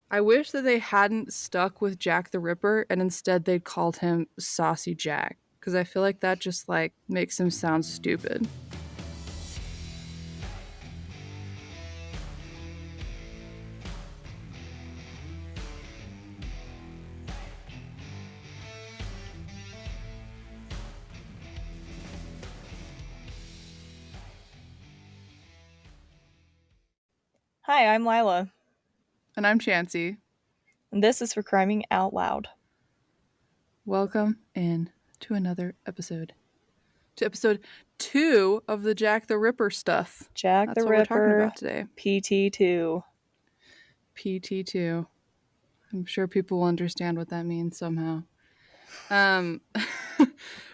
I wish that they hadn't stuck with Jack the Ripper and instead they'd called him Saucy Jack, because I feel like that just like makes him sound stupid. Hi, I'm Lila, And I'm Chansey. and this is for Criming Out Loud. Welcome in to another episode. To episode 2 of the Jack the Ripper stuff. Jack That's the what we're talking Ripper, about today. PT2. PT2. I'm sure people will understand what that means somehow.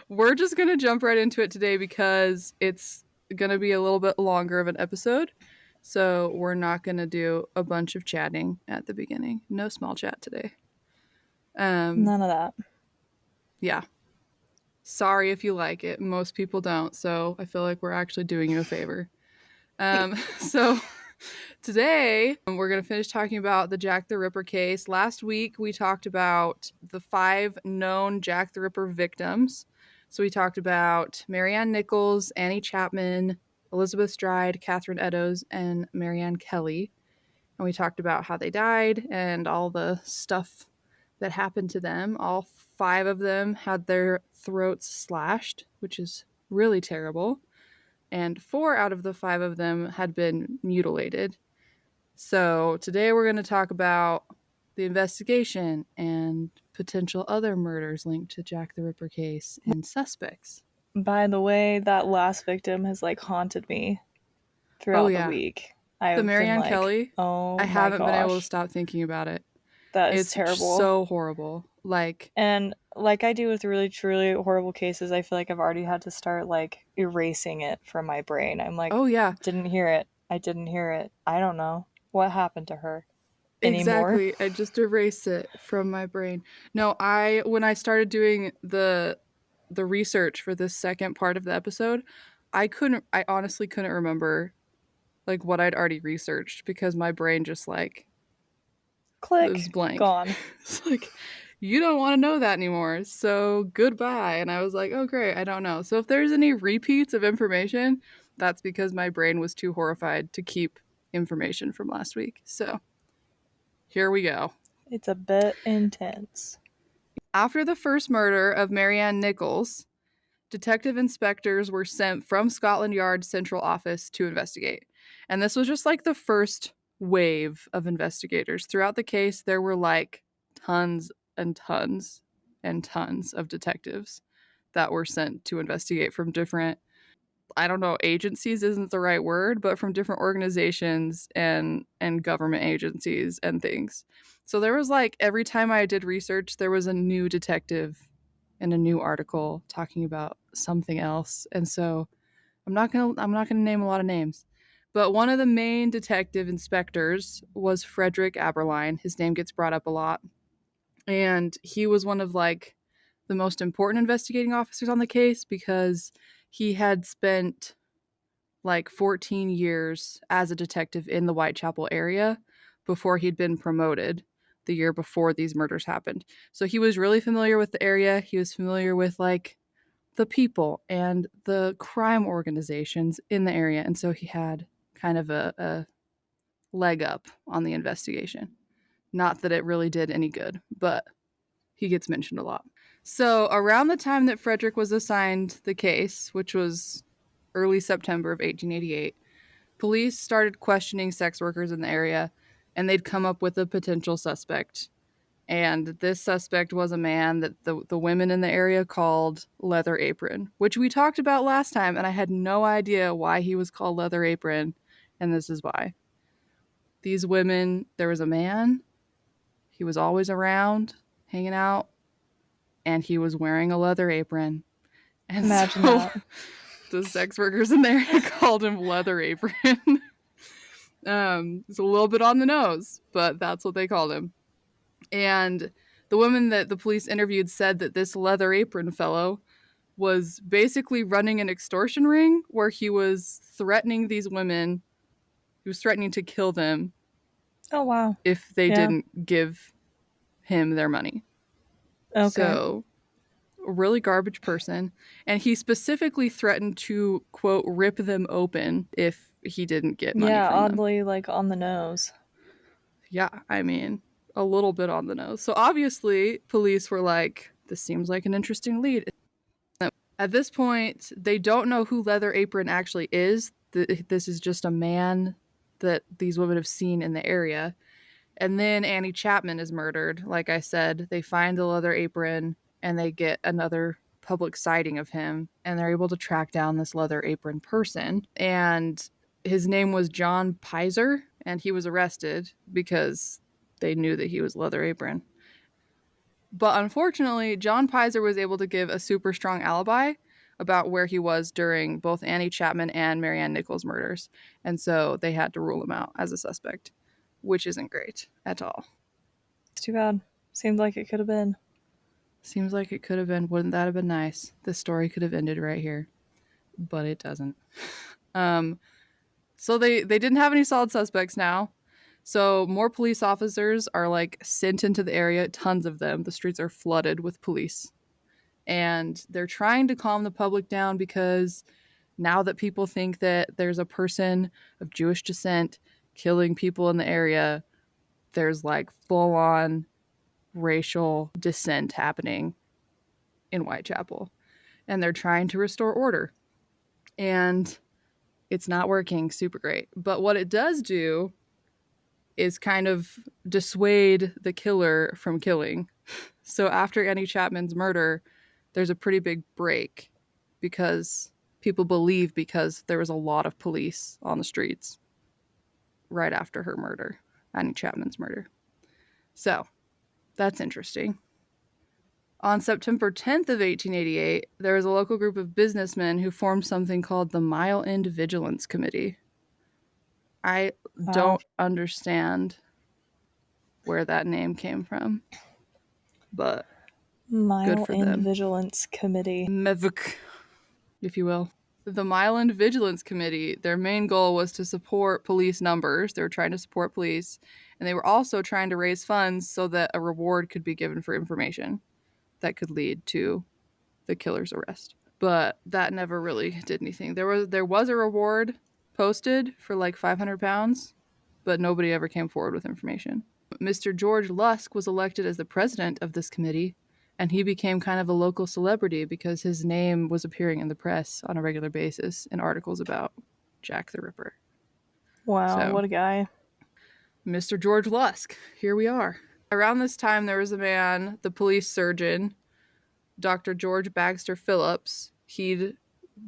We're just going to jump right into it today because it's going to be a little bit longer of an episode. So we're not going to do a bunch of chatting at the beginning. No small chat today. None of that. Yeah. Sorry if you like it. Most people don't. So I feel like we're actually doing you a favor. So today we're going to finish talking about the Jack the Ripper case. Last week we talked about the 5 known Jack the Ripper victims. So we talked about Marianne Nichols, Annie Chapman, Elizabeth Stride, Catherine Eddowes, and Marianne Kelly. And we talked about how they died and all the stuff that happened to them. All 5 of them had their throats slashed, which is really terrible. And 4 out of the 5 of them had been mutilated. So today we're going to talk about the investigation and potential other murders linked to Jack the Ripper case and suspects. By the way, that last victim has haunted me throughout the week. The I've Marianne been Kelly, oh I my haven't been able to gosh, stop thinking about it. that is It's terrible. so horrible. And like I do with really truly horrible cases, I feel like I've already had to start erasing it from my brain. I'm like, oh yeah, didn't hear it. I didn't hear it. I don't know what happened to her anymore. exactly. I just erased it from my brain. No, when I started doing the research for this second part of the episode, I honestly couldn't remember like what I'd already researched because my brain just like Click, it was blank. gone. It's like, you don't want to know that anymore, so goodbye. And I was like, oh great, I don't know. So if there's any repeats of information, that's because my brain was too horrified to keep information from last week. So here we go. It's a bit intense. After the first murder of Marianne Nichols, detective inspectors were sent from Scotland Yard's central office to investigate. And this was just like the first wave of investigators. Throughout the case, there were like tons and tons and tons of detectives that were sent to investigate from different, I don't know, agencies isn't the right word, but from different organizations and government agencies and things. So there was like every time I did research, there was a new detective and a new article talking about something else. And so I'm not gonna name a lot of names. But one of the main detective inspectors was Frederick Aberline. His name gets brought up a lot. And he was one of like the most important investigating officers on the case because he had spent like 14 years as a detective in the Whitechapel area before he'd been promoted the year before these murders happened. So he was really familiar with the area. He was familiar with like the people and the crime organizations in the area. And so he had kind of a leg up on the investigation. Not that it really did any good, but he gets mentioned a lot. So around the time that Frederick was assigned the case, which was early September of 1888, police started questioning sex workers in the area, and they'd come up with a potential suspect. And this suspect was a man that the women in the area called Leather Apron, which we talked about last time, and I had no idea why he was called Leather Apron, and this is why. These women, there was a man, he was always around, hanging out, and he was wearing a leather apron. And Imagine so that. the sex workers in there called him Leather Apron. It's a little bit on the nose, but that's what they called him. And the woman that the police interviewed said that this Leather Apron fellow was basically running an extortion ring where he was threatening these women. He was threatening to kill them Oh, wow. if they Yeah. didn't give him their money. Okay. So, a really garbage person. And he specifically threatened to, quote, rip them open if he didn't get money Yeah, from them. oddly, like, on the nose. Yeah, I mean, a little bit on the nose. So, obviously, police were like, this seems like an interesting lead. At this point, they don't know who Leather Apron actually is. This is just a man that these women have seen in the area. And then Annie Chapman is murdered. Like I said, they find the Leather Apron and they get another public sighting of him, and they're able to track down this Leather Apron person. And his name was John Pizer, and he was arrested because they knew that he was Leather Apron. But unfortunately, John Pizer was able to give a super strong alibi about where he was during both Annie Chapman and Marianne Nichols' murders. And so they had to rule him out as a suspect, which isn't great at all. It's too bad. Seemed like it could have been. Seems like it could have been. Wouldn't that have been nice? This story could have ended right here, but it doesn't. Um, so they didn't have any solid suspects now. So more police officers are like sent into the area, tons of them. The streets are flooded with police. And they're trying to calm the public down because now that people think that there's a person of Jewish descent killing people in the area, there's like full on racial dissent happening in Whitechapel. And they're trying to restore order. And it's not working super great. But what it does do is kind of dissuade the killer from killing. So after Annie Chapman's murder, there's a pretty big break because people believe because there was a lot of police on the streets right after her murder, Annie Chapman's murder. So that's interesting. On September 10th of 1888, there was a local group of businessmen who formed something called the Mile End Vigilance Committee. I Wow. don't understand where that name came from, but good Mile for End them. Vigilance Committee. Mevk, if you will. The Mile End Vigilance Committee, their main goal was to support police numbers. They were trying to support police, and they were also trying to raise funds so that a reward could be given for information that could lead to the killer's arrest. But that never really did anything. There was a reward posted for like £500, but nobody ever came forward with information. Mr. George Lusk was elected as the president of this committee, and he became kind of a local celebrity because his name was appearing in the press on a regular basis in articles about Jack the Ripper. Wow, So, what a guy. Mr. George Lusk, here we are. Around this time, there was a man, the police surgeon, Dr. George Bagster Phillips. He'd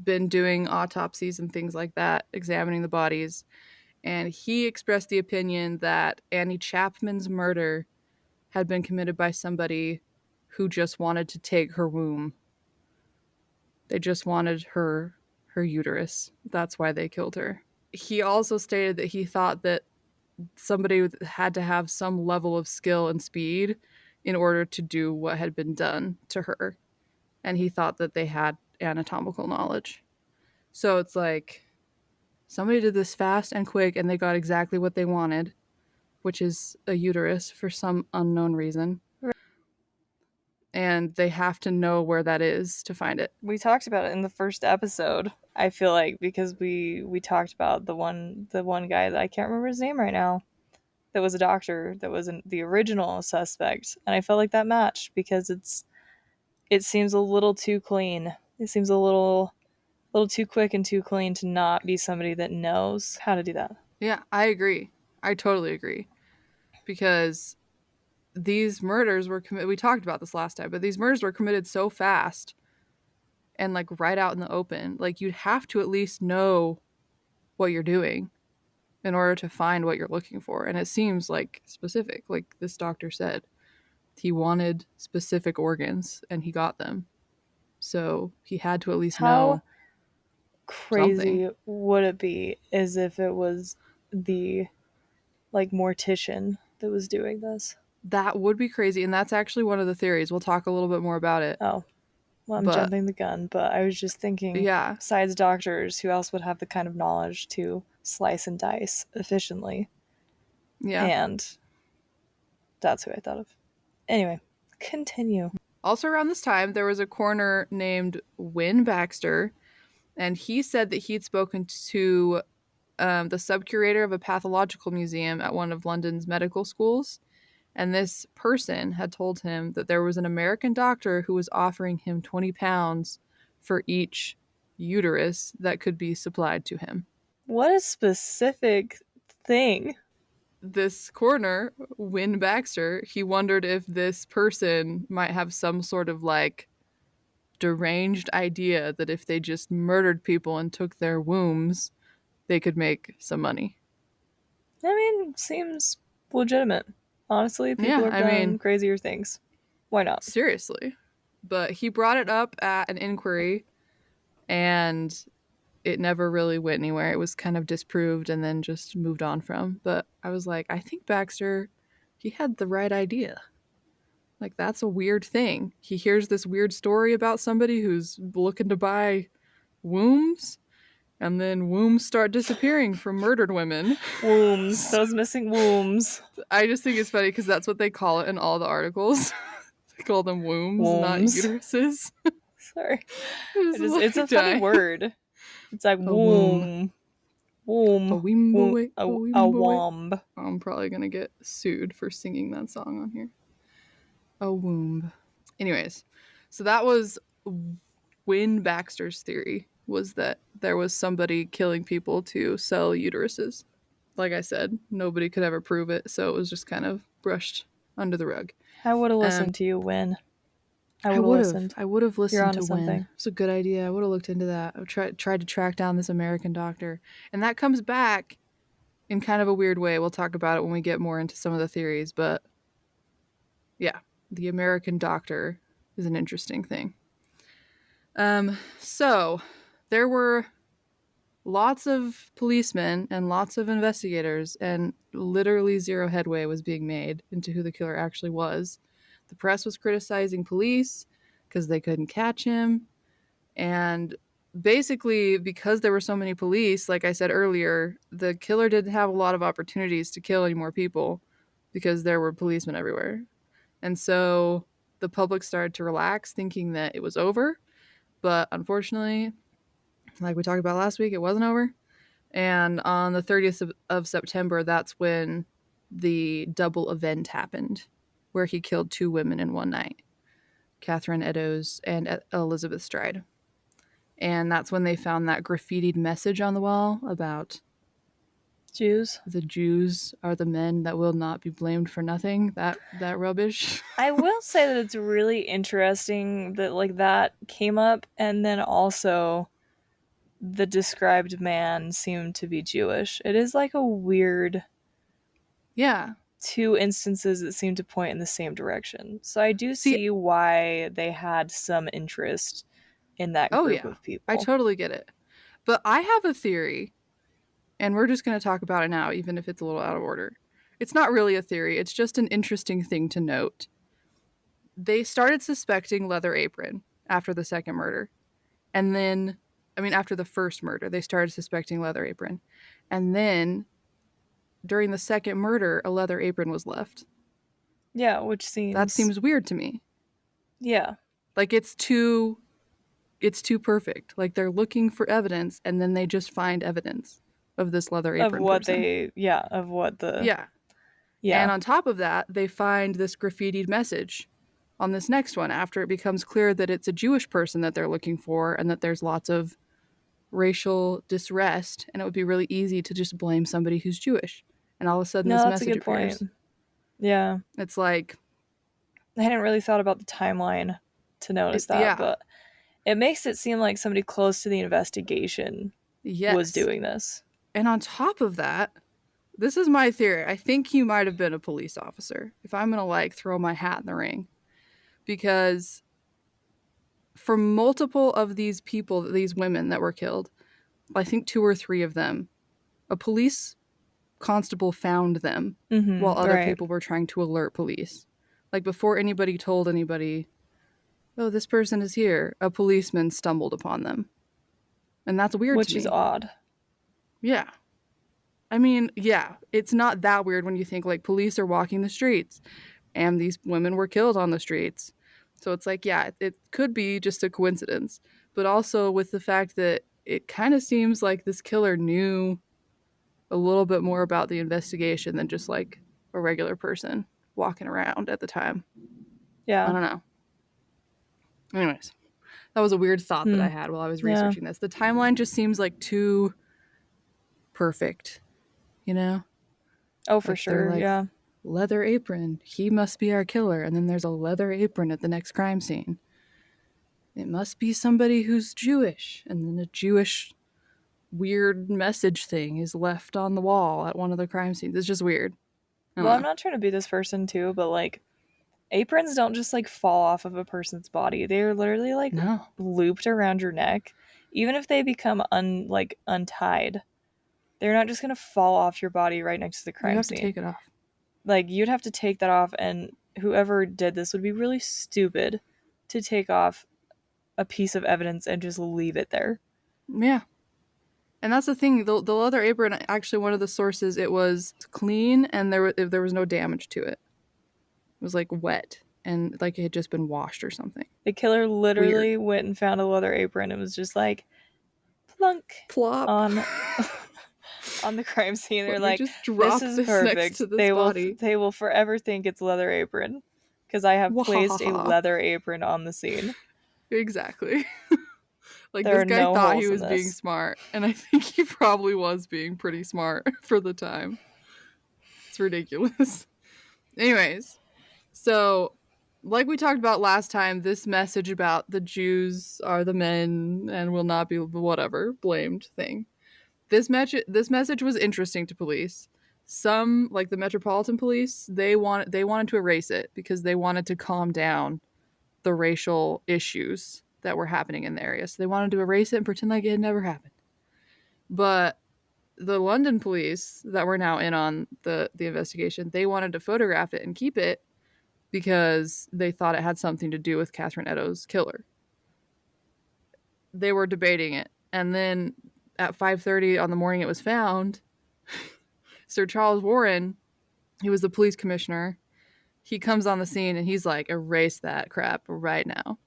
been doing autopsies and things like that, examining the bodies, and he expressed the opinion that Annie Chapman's murder had been committed by somebody who just wanted to take her womb. They just wanted her uterus. That's why they killed her. He also stated that he thought that somebody had to have some level of skill and speed in order to do what had been done to her. And he thought that they had anatomical knowledge. So it's like somebody did this fast and quick and they got exactly what they wanted, which is a uterus for some unknown reason. And they have to know where that is to find it. We talked about it in the first episode. I feel like because we talked about the one guy that I can't remember his name right now, that was a doctor, that was the original suspect, and I felt like that matched because it seems a little too clean. It seems a little too quick and too clean to not be somebody that knows how to do that. Yeah, I agree. I totally agree. Because these murders were committed, we talked about this last time, but these murders were committed so fast and like right out in the open. Like you'd have to at least know what you're doing in order to find what you're looking for. And it seems like specific, like this doctor said. He wanted specific organs and he got them. So he had to at least How know something. crazy would it be as if it was the like mortician that was doing this? That would be crazy. And that's actually one of the theories. We'll talk a little bit more about it. Oh, well, I'm But jumping the gun, but I was just thinking, yeah, besides doctors, who else would have the kind of knowledge to slice and dice efficiently? Yeah. And that's who I thought of. Anyway, continue. Also, around this time, there was a coroner named Wynne Baxter, and he said that he'd spoken to the sub curator of a pathological museum at one of London's medical schools. And this person had told him that there was an American doctor who was offering him £20 for each uterus that could be supplied to him. What a specific thing. This coroner, Wynne Baxter, he wondered if this person might have some sort of like deranged idea that if they just murdered people and took their wombs, they could make some money. I mean, seems legitimate. Honestly, people Yeah, have I done mean, crazier things. Why not? seriously. But he brought it up at an inquiry and it never really went anywhere. It was kind of disproved and then just moved on from. But I was like, I think Baxter, he had the right idea. Like, that's a weird thing. He hears this weird story about somebody who's looking to buy wombs, and then wombs start disappearing from murdered women. Wombs. Those missing wombs. I just think it's funny because that's what they call it in all the articles. They call them wombs, not Wombs. uteruses. Sorry. It's a funny word. It's like A womb. womb. Womb. A wimboy. A A womb. I'm probably gonna get sued for singing that song on here. A womb. Anyways, so that was Wynne Baxter's theory, was that there was somebody killing people to sell uteruses. Like I said, nobody could ever prove it, so it was just kind of brushed under the rug. I would have listened to you, Win. I would have. I would have listened to Wynne. It's a good idea. I would have looked into that. I tried to track down this American doctor. And that comes back in kind of a weird way. We'll talk about it when we get more into some of the theories. But yeah, the American doctor is an interesting thing. So there were lots of policemen and lots of investigators, and literally zero headway was being made into who the killer actually was. The press was criticizing police because they couldn't catch him. And basically, because there were so many police, like I said earlier, the killer didn't have a lot of opportunities to kill any more people because there were policemen everywhere. And so the public started to relax, thinking that it was over. But unfortunately, like we talked about last week, it wasn't over. And on the 30th of September, that's when the double event happened, where he killed 2 women in one night, Catherine Eddowes and Elizabeth Stride. And that's when they found that graffitied message on the wall about Jews. The Jews are the men that will not be blamed for nothing. That rubbish. I will say that it's really interesting that like that came up, and then also the described man seemed to be Jewish. It is like a weird, yeah, 2 instances that seem to point in the same direction. So I do see why they had some interest in that group of people. I totally get it. But I have a theory, and we're just going to talk about it now, even if it's a little out of order. It's not really a theory. It's just an interesting thing to note. They started suspecting Leather Apron after the second murder. And then, after the first murder, they started suspecting Leather Apron. And then, during the second murder, a leather apron was left. Yeah, which That seems weird to me. Yeah. Like, it's too perfect. Like, they're looking for evidence, and then they just find evidence of this leather apron person. Yeah. And on top of that, they find this graffitied message on this next one after it becomes clear that it's a Jewish person that they're looking for and that there's lots of racial disrest, and it would be really easy to just blame somebody who's Jewish. And all of a sudden this message appears. Point. Yeah. It's like, I hadn't really thought about the timeline to notice that, but it makes it seem like somebody close to the investigation was doing this. And on top of that, this is my theory. I think he might have been a police officer, if I'm going to throw my hat in the ring. Because for multiple of these people, these women that were killed, I think 2 or 3 of them, a police constable found them while other people were trying to alert police. Like, before anybody told anybody, oh, this person is here, a policeman stumbled upon them. And that's weird to me. Which is odd. Yeah. I mean, yeah, it's not that weird when you think like police are walking the streets and these women were killed on the streets. So it's like, yeah, it could be just a coincidence. But also with the fact that it kind of seems like this killer knew a little bit more about the investigation than just like a regular person walking around at the time. I Yeah. don't know. Anyways, that was a weird thought that Hmm. I had while I was Yeah. researching this. The timeline just seems like too perfect, you know? Oh, for Like they're sure. like, Yeah. leather apron, he must be our killer. And then there's a leather apron at the next crime scene. It must be somebody who's Jewish. And then a Jewish weird message thing is left on the wall at one of the crime scenes. It's just weird. I Well, don't I'm know. not trying to be this person too, but like aprons don't just like fall off of a person's body. They're literally like No. looped around your neck. Even if they become untied, they're not just gonna fall off your body right next to the You crime have to scene. take it off. Like you'd have to take that off, and whoever did this would be really stupid to take off a piece of evidence and just leave it there. Yeah. And that's the thing. The leather apron, actually, one of the sources, it was clean and there was no damage to it. It was like wet and like it had just been washed or something. The killer Weird. literally went and found a leather apron and was just like plunk Plop. on on the crime scene. They're Let me like, just "This drop is this next perfect. to this body. They will forever think it's leather apron because I have placed a Wahahaha. leather apron on the scene. Exactly. Like There this are guy no thought he holes in was being this." smart, and I think he probably was being pretty smart for the time. It's ridiculous. Anyways, so like we talked about last time, this message about the Jews are the men and will not be whatever blamed thing. This message was interesting to police. Some, like the Metropolitan Police, they wanted to erase it because they wanted to calm down the racial issues that were happening in the area. So they wanted to erase it and pretend like it had never happened. But the London police that were now in on the investigation, they wanted to photograph it and keep it because they thought it had something to do with Catherine Eddowes' killer. They were debating it, and then at 5:30 on the morning it was found, Sir Charles Warren, he was the police commissioner, he comes on the scene and he's like, erase that crap right now.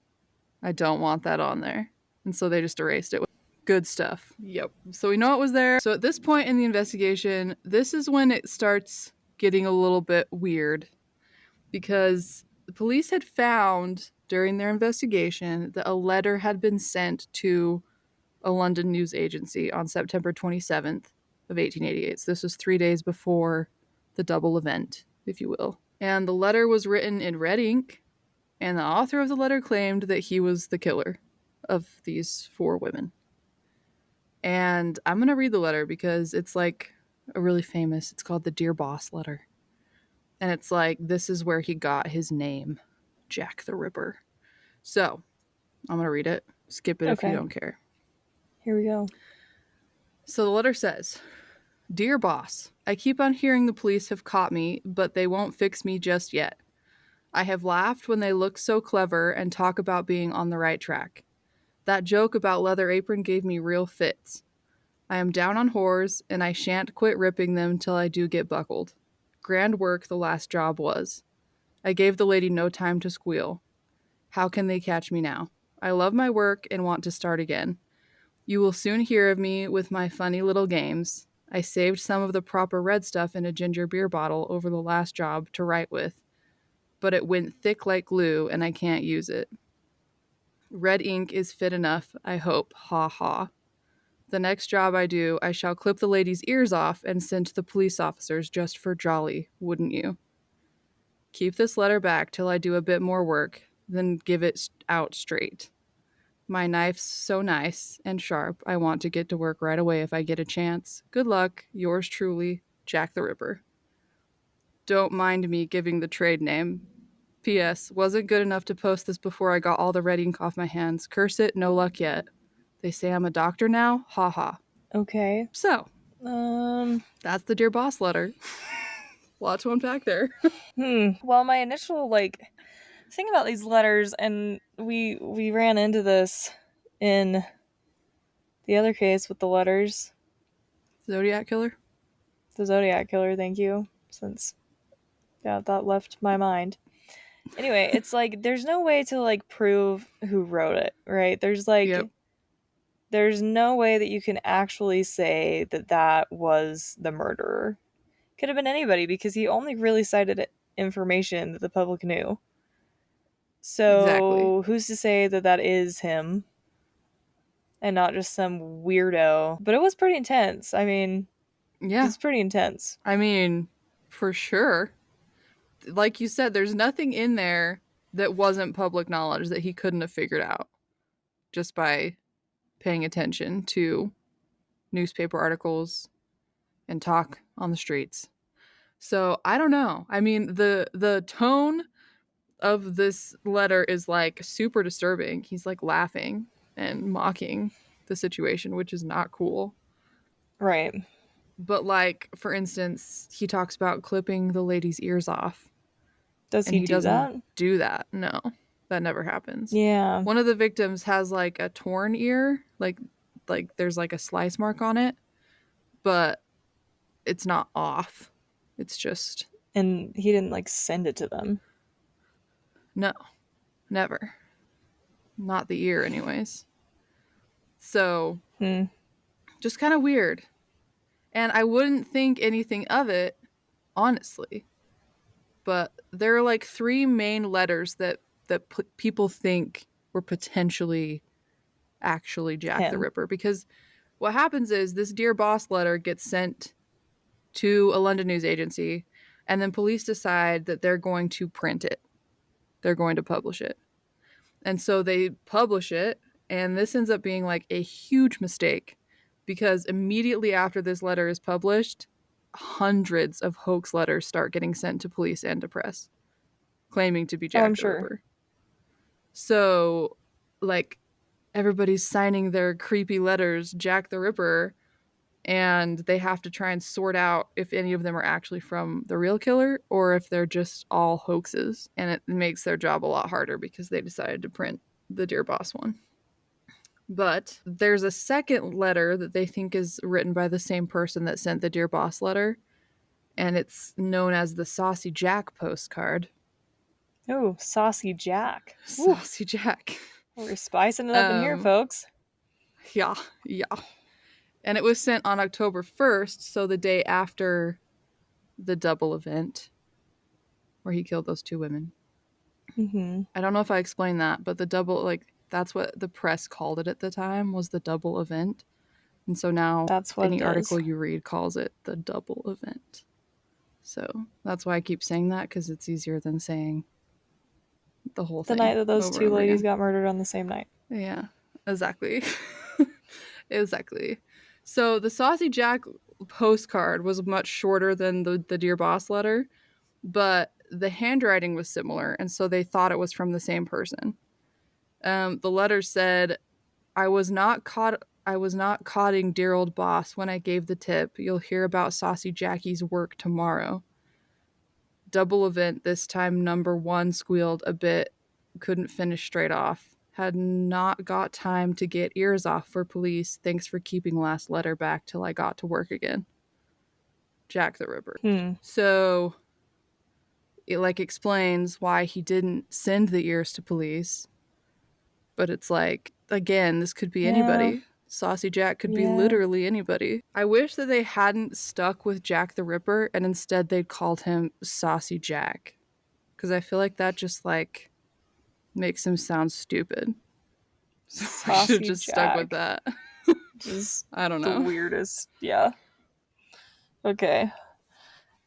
I don't want that on there. And so they just erased it. Good stuff. Yep. So we know it was there. So at this point in the investigation, this is when it starts getting a little bit weird because the police had found during their investigation that a letter had been sent to a London news agency on September 27th of 1888. So this was 3 days before the double event, if you will. And the letter was written in red ink, and the author of the letter claimed that he was the killer of these 4 women. And I'm going to read the letter because it's like a really famous, it's called the Dear Boss letter. And it's like, this is where he got his name, Jack the Ripper. So I'm going to read it. Skip it if you Okay, don't care. here we go. So the letter says, Dear Boss, I keep on hearing the police have caught me, but they won't fix me just yet. I have laughed when they look so clever and talk about being on the right track. That joke about leather apron gave me real fits. I am down on whores, and I shan't quit ripping them till I do get buckled. Grand work the last job was. I gave the lady no time to squeal. How can they catch me now? I love my work and want to start again. You will soon hear of me with my funny little games. I saved some of the proper red stuff in a ginger beer bottle over the last job to write with, but it went thick like glue and I can't use it. Red ink is fit enough, I hope. Ha ha. The next job I do, I shall clip the lady's ears off and send to the police officers just for jolly, wouldn't you? Keep this letter back till I do a bit more work, then give it out straight. My knife's so nice and sharp, I want to get to work right away if I get a chance. Good luck, yours truly, Jack the Ripper. Don't mind me giving the trade name. P.S. Wasn't good enough to post this before I got all the red ink off my hands. Curse it, no luck yet. They say I'm a doctor now? Ha ha. Okay. So, Um. that's the Dear Boss letter. Lot to unpack there. Well, my initial thing about these letters, and we ran into this in the other case with the letters. Zodiac Killer? The Zodiac Killer, thank you. Since, yeah, that left my mind. Anyway, it's like, there's no way to, like, prove who wrote it, right? Yep. There's no way that you can actually say that that was the murderer. Could have been anybody because he only really cited information that the public knew. Exactly. So who's to say that that is him and not just some weirdo? But it was pretty intense. I mean, Yeah. it's pretty intense. I mean, for sure. Like you said, there's nothing in there that wasn't public knowledge that he couldn't have figured out just by paying attention to newspaper articles and talk on the streets. So I don't know. I mean, the tone of this letter is like super disturbing. He's like laughing and mocking the situation, which is not cool. Right. But like, for instance, he talks about clipping the lady's ears off, Does and he he do doesn't that? do that. No, that never happens. Yeah. One of the victims has like a torn ear, like there's like a slice mark on it, but it's not off. It's just And he didn't like send it to them. no, never. Not the ear anyways. So, Hmm. just kind of weird. And I wouldn't think anything of it, honestly. But there are like three main letters that people think were potentially actually Jack the Him. Ripper, because what happens is this Dear Boss letter gets sent to a London news agency, and then police decide that they're going to print it. They're going to publish it. And so they publish it, and this ends up being like a huge mistake because immediately after this letter is published, hundreds of hoax letters start getting sent to police and to press claiming to be Oh, I'm Jack the sure. Ripper. So, like, everybody's signing their creepy letters, Jack the Ripper, and they have to try and sort out if any of them are actually from the real killer or if they're just all hoaxes. And it makes their job a lot harder because they decided to print the Dear Boss one. But there's a second letter that they think is written by the same person that sent the Dear Boss letter, and it's known as the SAUCY Jack postcard. Oh, Saucy Jack. Ooh, SAUCY Jack. we're spicing it up in here, Um, folks. yeah, yeah. And it was sent on October 1st, so the day after the double event where he killed those two women. Mm-hmm. I don't know if I explained that, but the double, like, that's what the press called it at the time, was the double event. And so now That's what any it is. article you read calls it the double event. So that's why I keep saying that, because it's easier than saying the whole The thing night that those over and two over ladies again. got murdered on the same night. Yeah, exactly. Exactly. So the Saucy Jack postcard was much shorter than the Dear Boss letter, but the handwriting was similar, and so they thought it was from the same person. The letter said, "I was not caught. I was not caughting dear old boss when I gave the tip. You'll hear about Saucy Jackie's work tomorrow. Double event this time. Number one squealed a bit, couldn't finish straight off. Had not got time to get ears off for police. Thanks for keeping last letter back till I got to work again. Jack the Ripper." Hmm. So it like explains why he didn't send the ears to police, but it's like, again, this could be Yeah. anybody. Saucy Jack could be Yeah. literally anybody. I wish that they hadn't stuck with Jack the Ripper and instead they'd called him Saucy Jack, because I feel like that just like makes him sound stupid. So we should have Saucy just stuck with Jack. that. Just I don't the know. weirdest. Yeah. Okay.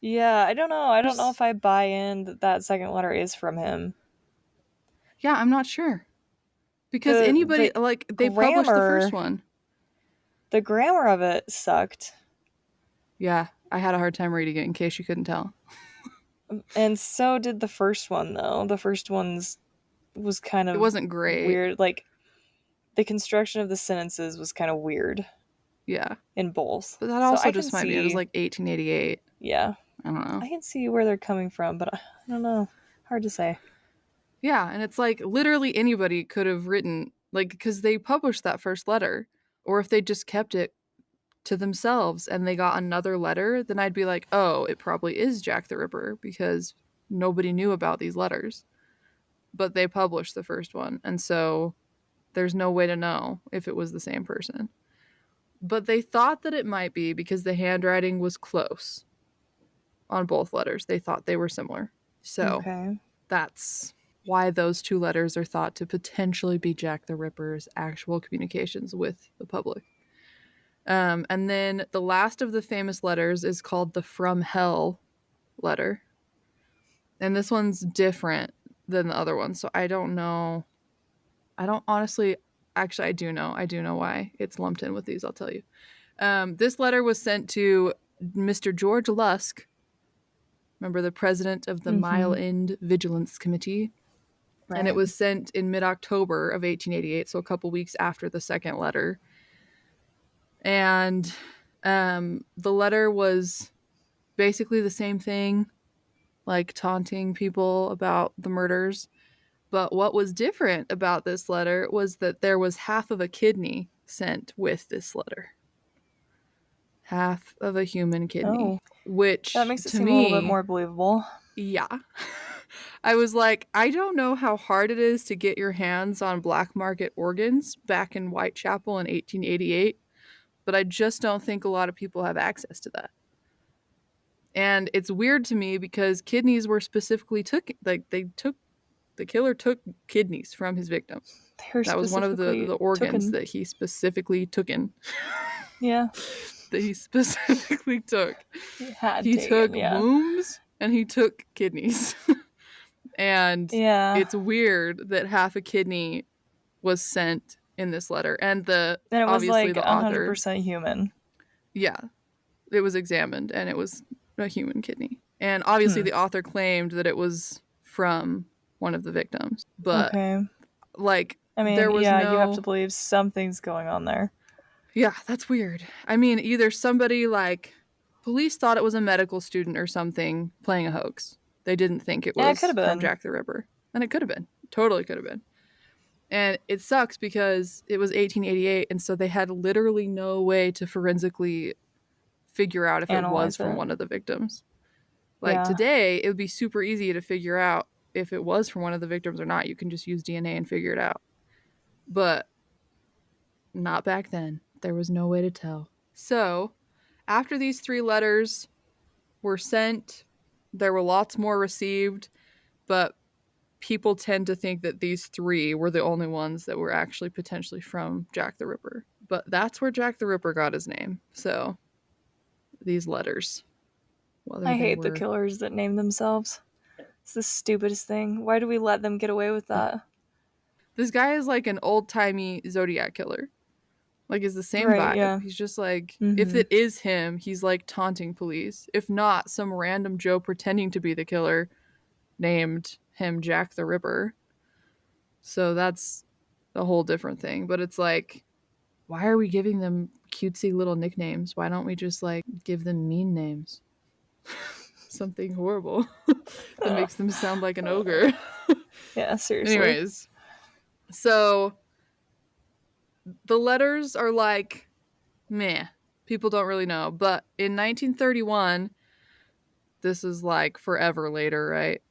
Yeah, I don't know. I don't know if I buy in that that second letter is from him. Yeah, I'm not sure. Because anybody, The like, they published the first grammar, one. the grammar of it sucked. Yeah, I had a hard time reading it in case you couldn't tell. And so did the first one though. The first one's was kind It of wasn't great. weird. Like the construction of the sentences was kind of weird Yeah. in both. But that So also I can just might be, it was see, like 1888. yeah, I don't know. I can see where they're coming from, but I don't know. Hard to say. Yeah, and it's like literally anybody could have written, like, because they published that first letter. Or if they just kept it to themselves and they got another letter, then I'd be like, oh, it probably is Jack the Ripper because nobody knew about these letters. But they published the first one, and so there's no way to know if it was the same person. But they thought that it might be because the handwriting was close on both letters. They thought they were similar. So Okay. that's why those two letters are thought to potentially be Jack the Ripper's actual communications with the public. And then the last of the famous letters is called the From Hell letter. And this one's different than the other one. So I don't know. I don't honestly, actually, I do know. I do know why it's lumped in with these. I'll tell you. This letter was sent to Mr. George Lusk, remember the president of the Mile Mm-hmm. End Vigilance Committee. And it Right. was sent in mid-October of 1888, so a couple weeks after the second letter. And the letter was basically the same thing, like taunting people about the murders. But what was different about this letter was that there was half of a kidney sent with this letter. Half of a human Oh, kidney, that which makes it to seem a little bit me, more believable. yeah. I was like, I don't know how hard it is to get your hands on black market organs back in Whitechapel in 1888, but I just don't think a lot of people have access to that. And it's weird to me because kidneys were specifically the killer took kidneys from his victims. They were That was one of the, specifically the organs taken. that he specifically took in. Yeah. That he specifically took. He had He taken, took yeah. wombs and he took kidneys. And Yeah. it's weird that half a kidney was sent in this letter. And And it was obviously like the author, 100% human. yeah, it was examined and it was a human kidney. And obviously Hmm. the author claimed that it was from one of the victims. But Okay. like I mean, there was yeah, you have to no, believe something's going on there. yeah, that's weird. I mean, either somebody like police thought it was a medical student or something playing a hoax. They didn't think it Yeah, it could was have from been. Jack the Ripper. And it could have been. Totally could have been. And it sucks because it was 1888 and so they had literally no way to forensically figure out if it was Analyze from it. one of the victims. Like Yeah. today, it would be super easy to figure out if it was from one of the victims or not. You can just use DNA and figure it out. But not back then. There was no way to tell. So, after these three letters were sent, there were lots more received, but people tend to think that these three were the only ones that were actually potentially from Jack the Ripper. But that's where Jack the Ripper got his name. So, these letters, whether I they hate the were. killers that name themselves. It's the stupidest thing. Why do we let them get away with that? This guy is like an old timey Zodiac killer. Like, it's the same Right, vibe. yeah. He's just like, if Mm-hmm. it is him, he's like taunting police. If not, some random Joe pretending to be the killer named him Jack the Ripper. So that's a whole different thing. But it's like, why are we giving them cutesy little nicknames? Why don't we just like give them mean names? Something horrible that makes them sound like an ogre. Yeah, seriously. Anyways, so the letters are like, meh, people don't really know. But in 1931, this is like forever later, right?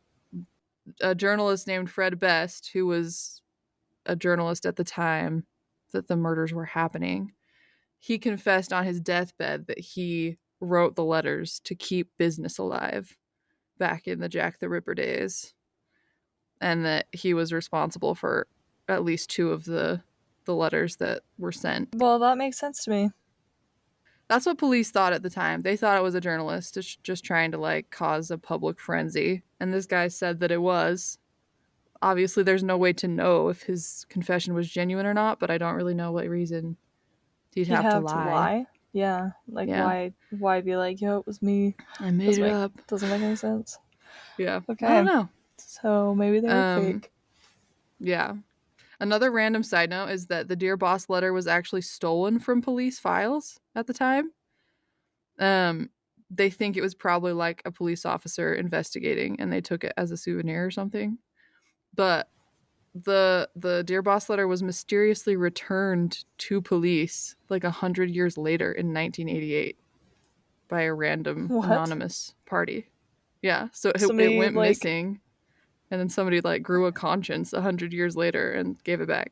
A journalist named Fred Best, who was a journalist at the time that the murders were happening, he confessed on his deathbed that he wrote the letters to keep business alive back in the Jack the Ripper days, and that he was responsible for at least two of the letters that were sent. Well, that makes sense to me. That's what police thought at the time. They thought it was a journalist just trying to like cause a public frenzy, and this guy said that it was. Obviously, there's no way to know if his confession was genuine or not, but I don't really know what reason he'd He'd have to have to lie. lie. Yeah, like Yeah, why be like, yo, it was me. I made it up. Doesn't make any sense. Yeah, I don't Okay. know. So maybe they were Um, fake. yeah. Another random side note is that the Dear Boss letter was actually stolen from police files at the time. Um, they think it was probably like a police officer investigating and they took it as a souvenir or something. But the Dear Boss letter was mysteriously returned to police like 100 years later in 1988 by a random What? anonymous party. Yeah, so it Somebody went like, missing, and then somebody like grew a conscience 100 years later and gave it back.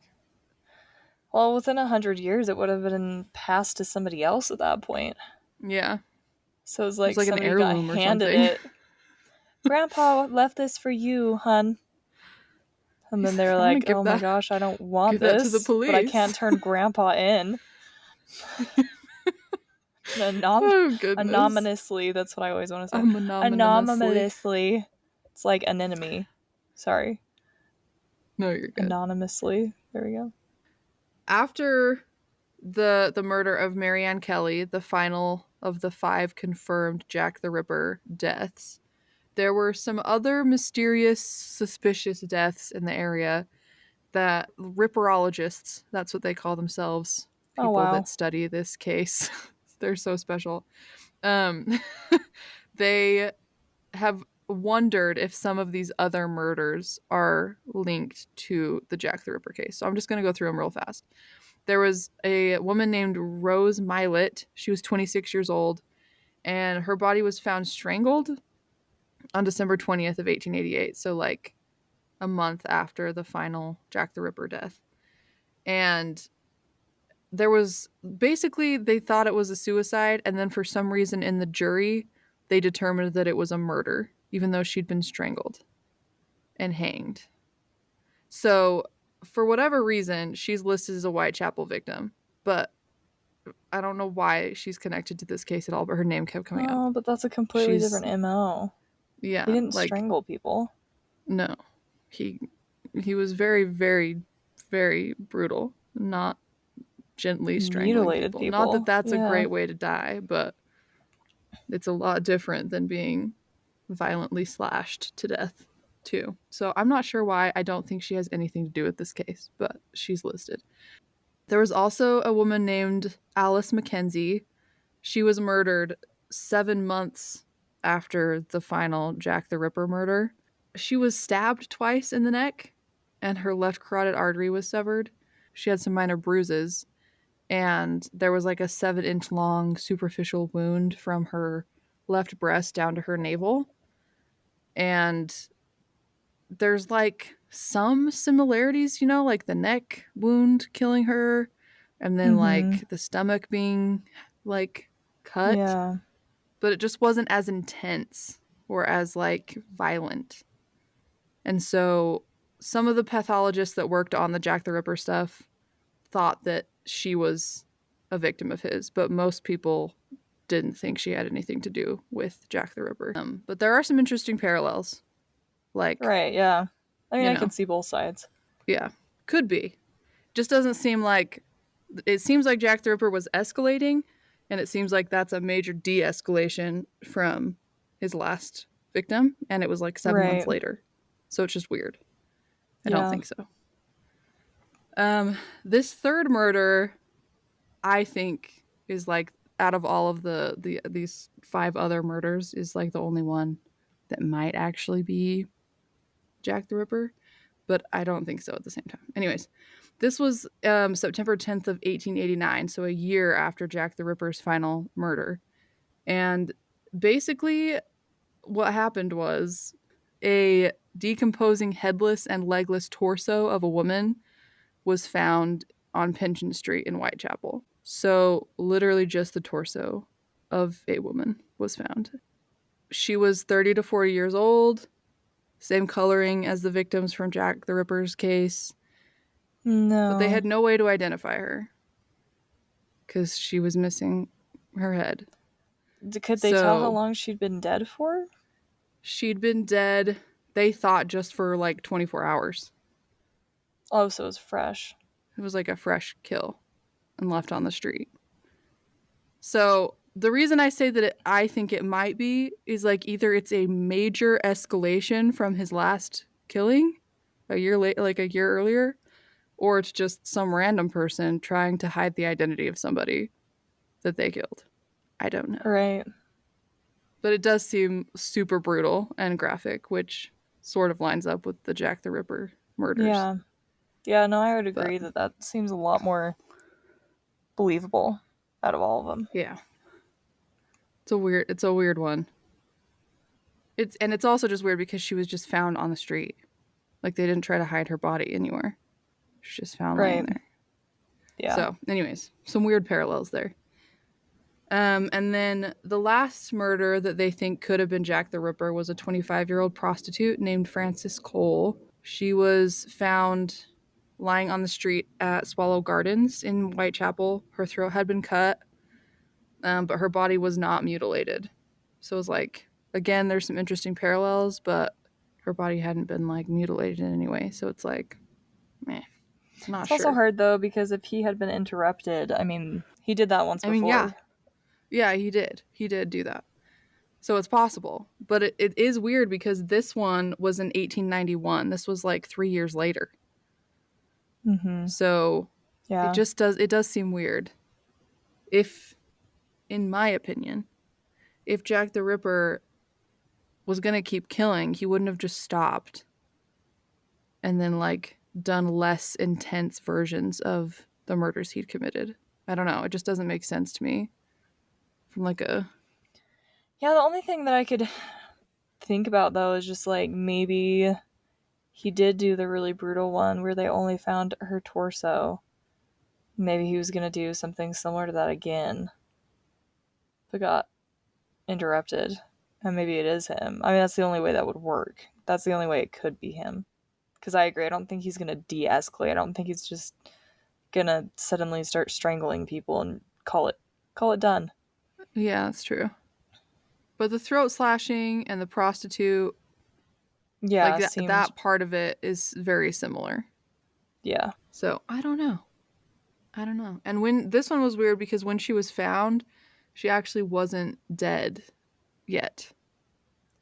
well, within 100 years, it would have been passed to somebody else at that point. Yeah, it So it's was like like an somebody got heirloom or handed something. it. Grandpa left this for you, hun. And then He's like, they're I'm gonna like, oh my gosh, I don't want give that to the this, but I police. can't turn Grandpa in. Oh goodness, Anonymously, that's what I always want to say. anonymously. Anonymously. It's like anemone. Sorry. No, you're good. Anonymously. There we go. After the murder of Marianne Kelly, the final of the 5 confirmed Jack the Ripper deaths, there were some other mysterious, suspicious deaths in the area that ripperologists, that's what they call themselves, Oh, people that wow. study this case, they're so special. Um, they have wondered if some of these other murders are linked to the Jack the Ripper case. So I'm just going to go through them real fast. There was a woman named Rose Milett. She was 26 years old, and her body was found strangled on December 20th of 1888. So like a month after the final Jack the Ripper death. And there was basically, they thought it was a suicide, and then for some reason in the jury they determined that it was a murder, even though she'd been strangled and hanged. So for whatever reason, she's listed as a Whitechapel victim, but I don't know why she's connected to this case at all, but her name kept coming up. Oh, but that's a completely She's, different MO. He yeah, didn't like, strangle people. no. He he was very, very, very brutal, not gently strangling Mutilated people. Not that people. that's a Yeah. great way to die, but it's a lot different than being violently slashed to death, too. So I'm not sure why. I don't think she has anything to do with this case, but she's listed. There was also a woman named Alice Mackenzie. She was murdered 7 months after the final Jack the Ripper murder. She was stabbed twice in the neck, and her left carotid artery was severed. She had some minor bruises, and there was like a 7-inch long superficial wound from her left breast down to her navel. And there's like some similarities, like the neck wound killing her, and then Mm-hmm. like the stomach being like cut, Yeah. but it just wasn't as intense or as like violent. And so some of the pathologists that worked on the Jack the Ripper stuff thought that she was a victim of his, but most people didn't think she had anything to do with Jack the Ripper. But there are some interesting parallels. Like, Right, yeah. I mean, you I can know, see both sides. yeah, could be. Just doesn't seem like, it seems like Jack the Ripper was escalating, and it seems like that's a major de escalation from his last victim, and it was like 7 months Right. later. So it's just weird. I don't Yeah. think so. This third murder, I think, is like out of all of these 5 other murders, is like the only one that might actually be Jack the Ripper, but I don't think so at the same time. Anyways, this was September 10th of 1889, so a year after Jack the Ripper's final murder. And basically what happened was a decomposing headless and legless torso of a woman was found on Pension Street in Whitechapel. So literally just the torso of a woman was found. She was 30 to 40 years old, same coloring as the victims from Jack the Ripper's case, but they No. had no way to identify her because she was missing her head. Could they tell how So long she'd been dead for? she'd been dead, they thought, just for like 24 hours. Oh, so it was fresh. It was like a fresh kill and left on the street. So the reason I say that I think it might be is like either it's a major escalation from his last killing a year late, like a year earlier, or it's just some random person trying to hide the identity of somebody that they killed. I don't know. Right. But it does seem super brutal and graphic, which sort of lines up with the Jack the Ripper murders. Yeah. Yeah, no, I would But agree that that seems a lot more believable out of all of them. yeah, it's a weird one. It's also just weird because she was just found on the street. Like they didn't try to hide her body anywhere. She's just found laying Right. there. Yeah. So, anyways, some weird parallels there. And then the last murder that they think could have been Jack the Ripper was a 25-year-old prostitute named Frances Cole. She was found lying on the street at Swallow Gardens in Whitechapel. Her throat had been cut, but her body was not mutilated. So it was like, again, there's some interesting parallels, but her body hadn't been like mutilated in any way. So it's like, meh, not It's also sure. hard though because if he had been interrupted, I mean, he did that once I mean, yeah, before. yeah, he did. He did do that. So it's possible. But it is weird because this one was in 1891. This was like 3 years later. Mhm. So Yeah. it does seem weird. If, in my opinion, if Jack the Ripper was going to keep killing, he wouldn't have just stopped and then like done less intense versions of the murders he'd committed. I don't know. It just doesn't make sense to me from like a Yeah, the only thing that I could think about though is just like maybe he did do the really brutal one where they only found her torso. Maybe he was gonna do something similar to that again, but got interrupted. And maybe it is him. I mean, that's the only way that would work. That's the only way it could be him. Because I agree. I don't think he's gonna de-escalate. I don't think he's just gonna suddenly start strangling people and call it done. yeah, that's true. But the throat slashing and the prostitute, like Yeah, that seemed part of it is very similar. yeah. So I don't know. I don't know. And when this one was weird because when she was found, she actually wasn't dead yet.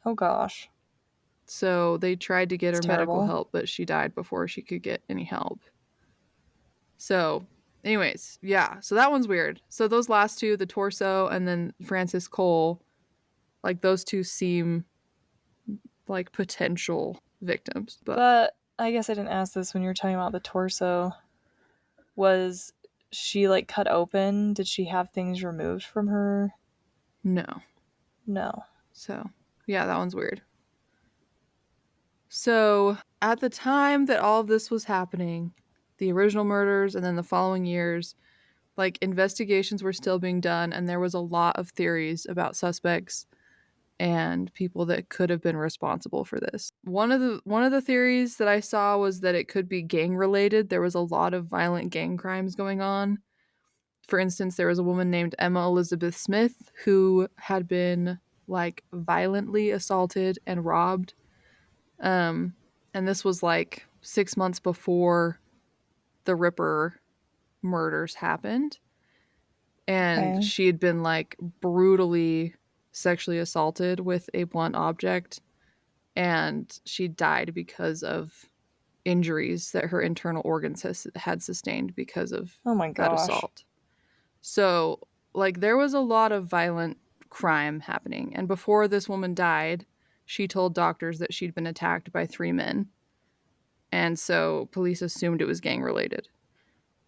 Oh gosh, So they tried to get it's her medical terrible. help, but she died before she could get any help. So, anyways, yeah. So that one's weird. So those last two, the torso and then Francis Cole, like those two seem like potential victims, but But I guess I didn't ask this when you were talking about the torso. Was she like cut open? Did she have things removed from her? no. No. So, yeah, that one's weird. So, at the time that all of this was happening, the original murders and then the following years, like investigations were still being done and there was a lot of theories about suspects and people that could have been responsible for this. One of the theories that I saw was that it could be gang related. There was a lot of violent gang crimes going on. For instance, there was a woman named Emma Elizabeth Smith who had been like violently assaulted and robbed. Um, and this was like 6 months before the Ripper murders happened. And Okay. she had been like brutally sexually assaulted with a blunt object. And she died because of injuries that her internal organs had sustained because of Oh my that gosh. assault. So, like, there was a lot of violent crime happening. And before this woman died, she told doctors that she'd been attacked by 3 men. And so police assumed it was gang related.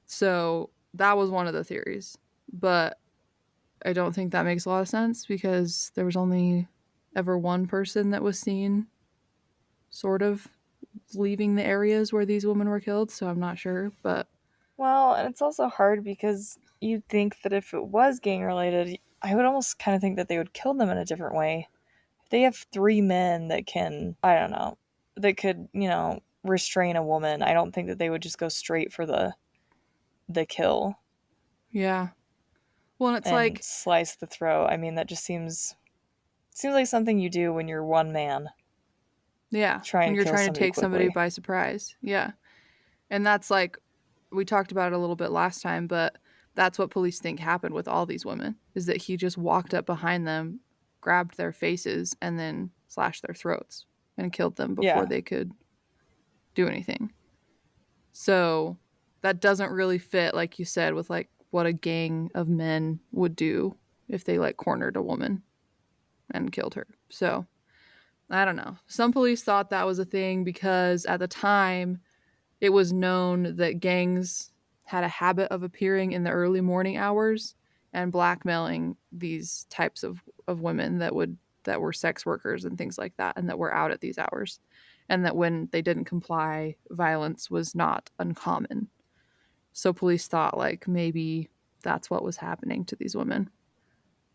So that was one of the theories. But I don't think that makes a lot of sense because there was only ever one person that was seen sort of leaving the areas where these women were killed. So I'm not sure. But Well, and it's also hard because you'd think that if it was gang related, I would almost kind of think that they would kill them in a different way. If they have three men that can, I don't know, that could, restrain a woman, I don't think that they would just go straight for the kill yeah. Well, and it's and like, slice the throat. I mean, that just seems like something you do when you're one man yeah, trying when to you're kill trying to somebody take somebody quickly. by surprise. Yeah. And that's like, we talked about it a little bit last time, but that's what police think happened with all these women is that he just walked up behind them, grabbed their faces, and then slashed their throats and killed them before Yeah. they could do anything. So that doesn't really fit, like you said, with like what a gang of men would do if they like cornered a woman and killed her. So I don't know. Some police thought that was a thing because at the time It was known that gangs had a habit of appearing in the early morning hours and blackmailing these types of women that were sex workers and things like that and that were out at these hours. And that when they didn't comply, violence was not uncommon. So police thought like maybe that's what was happening to these women.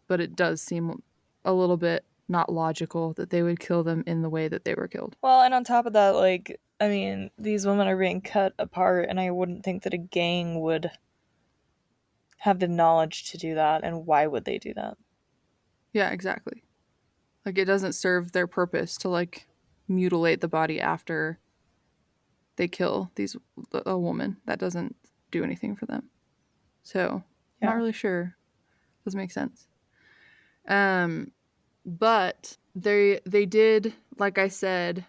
But it does seem a little bit not logical that they would kill them in the way that they were killed. Well, and on top of that, like, I mean, these women are being cut apart, and I wouldn't think that a gang would have the knowledge to do that, and why would they do that? Yeah, exactly. Like it doesn't serve their purpose to like mutilate the body after they kill these a woman. That doesn't do anything for them. So, not Yeah. really sure. Doesn't make sense. Um but they did, like I said,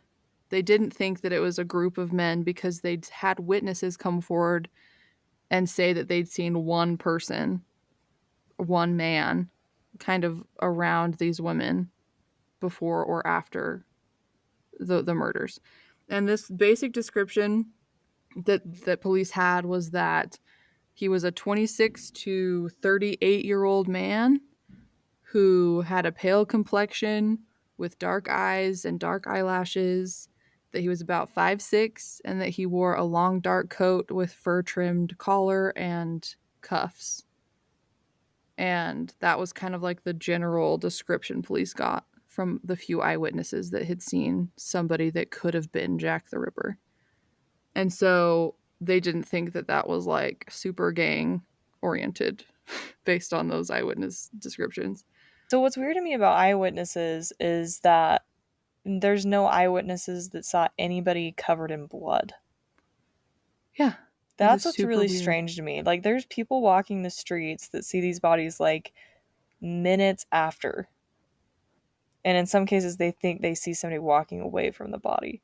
they didn't think that it was a group of men because they'd had witnesses come forward and say that they'd seen one person, one man kind of around these women before or after the murders. And this basic description that police had was that he was a 26 to 38-year-old man who had a pale complexion with dark eyes and dark eyelashes, that he was about 5'6", and that he wore a long dark coat with fur trimmed collar and cuffs. And that was kind of like the general description police got from the few eyewitnesses that had seen somebody that could have been Jack the Ripper. And so they didn't think that that was like super gang oriented based on those eyewitness descriptions. So what's weird to me about eyewitnesses is that there's no eyewitnesses that saw anybody covered in blood. Yeah, that That's is what's super really weird. strange to me. Like, there's people walking the streets that see these bodies like minutes after. And in some cases, they think they see somebody walking away from the body.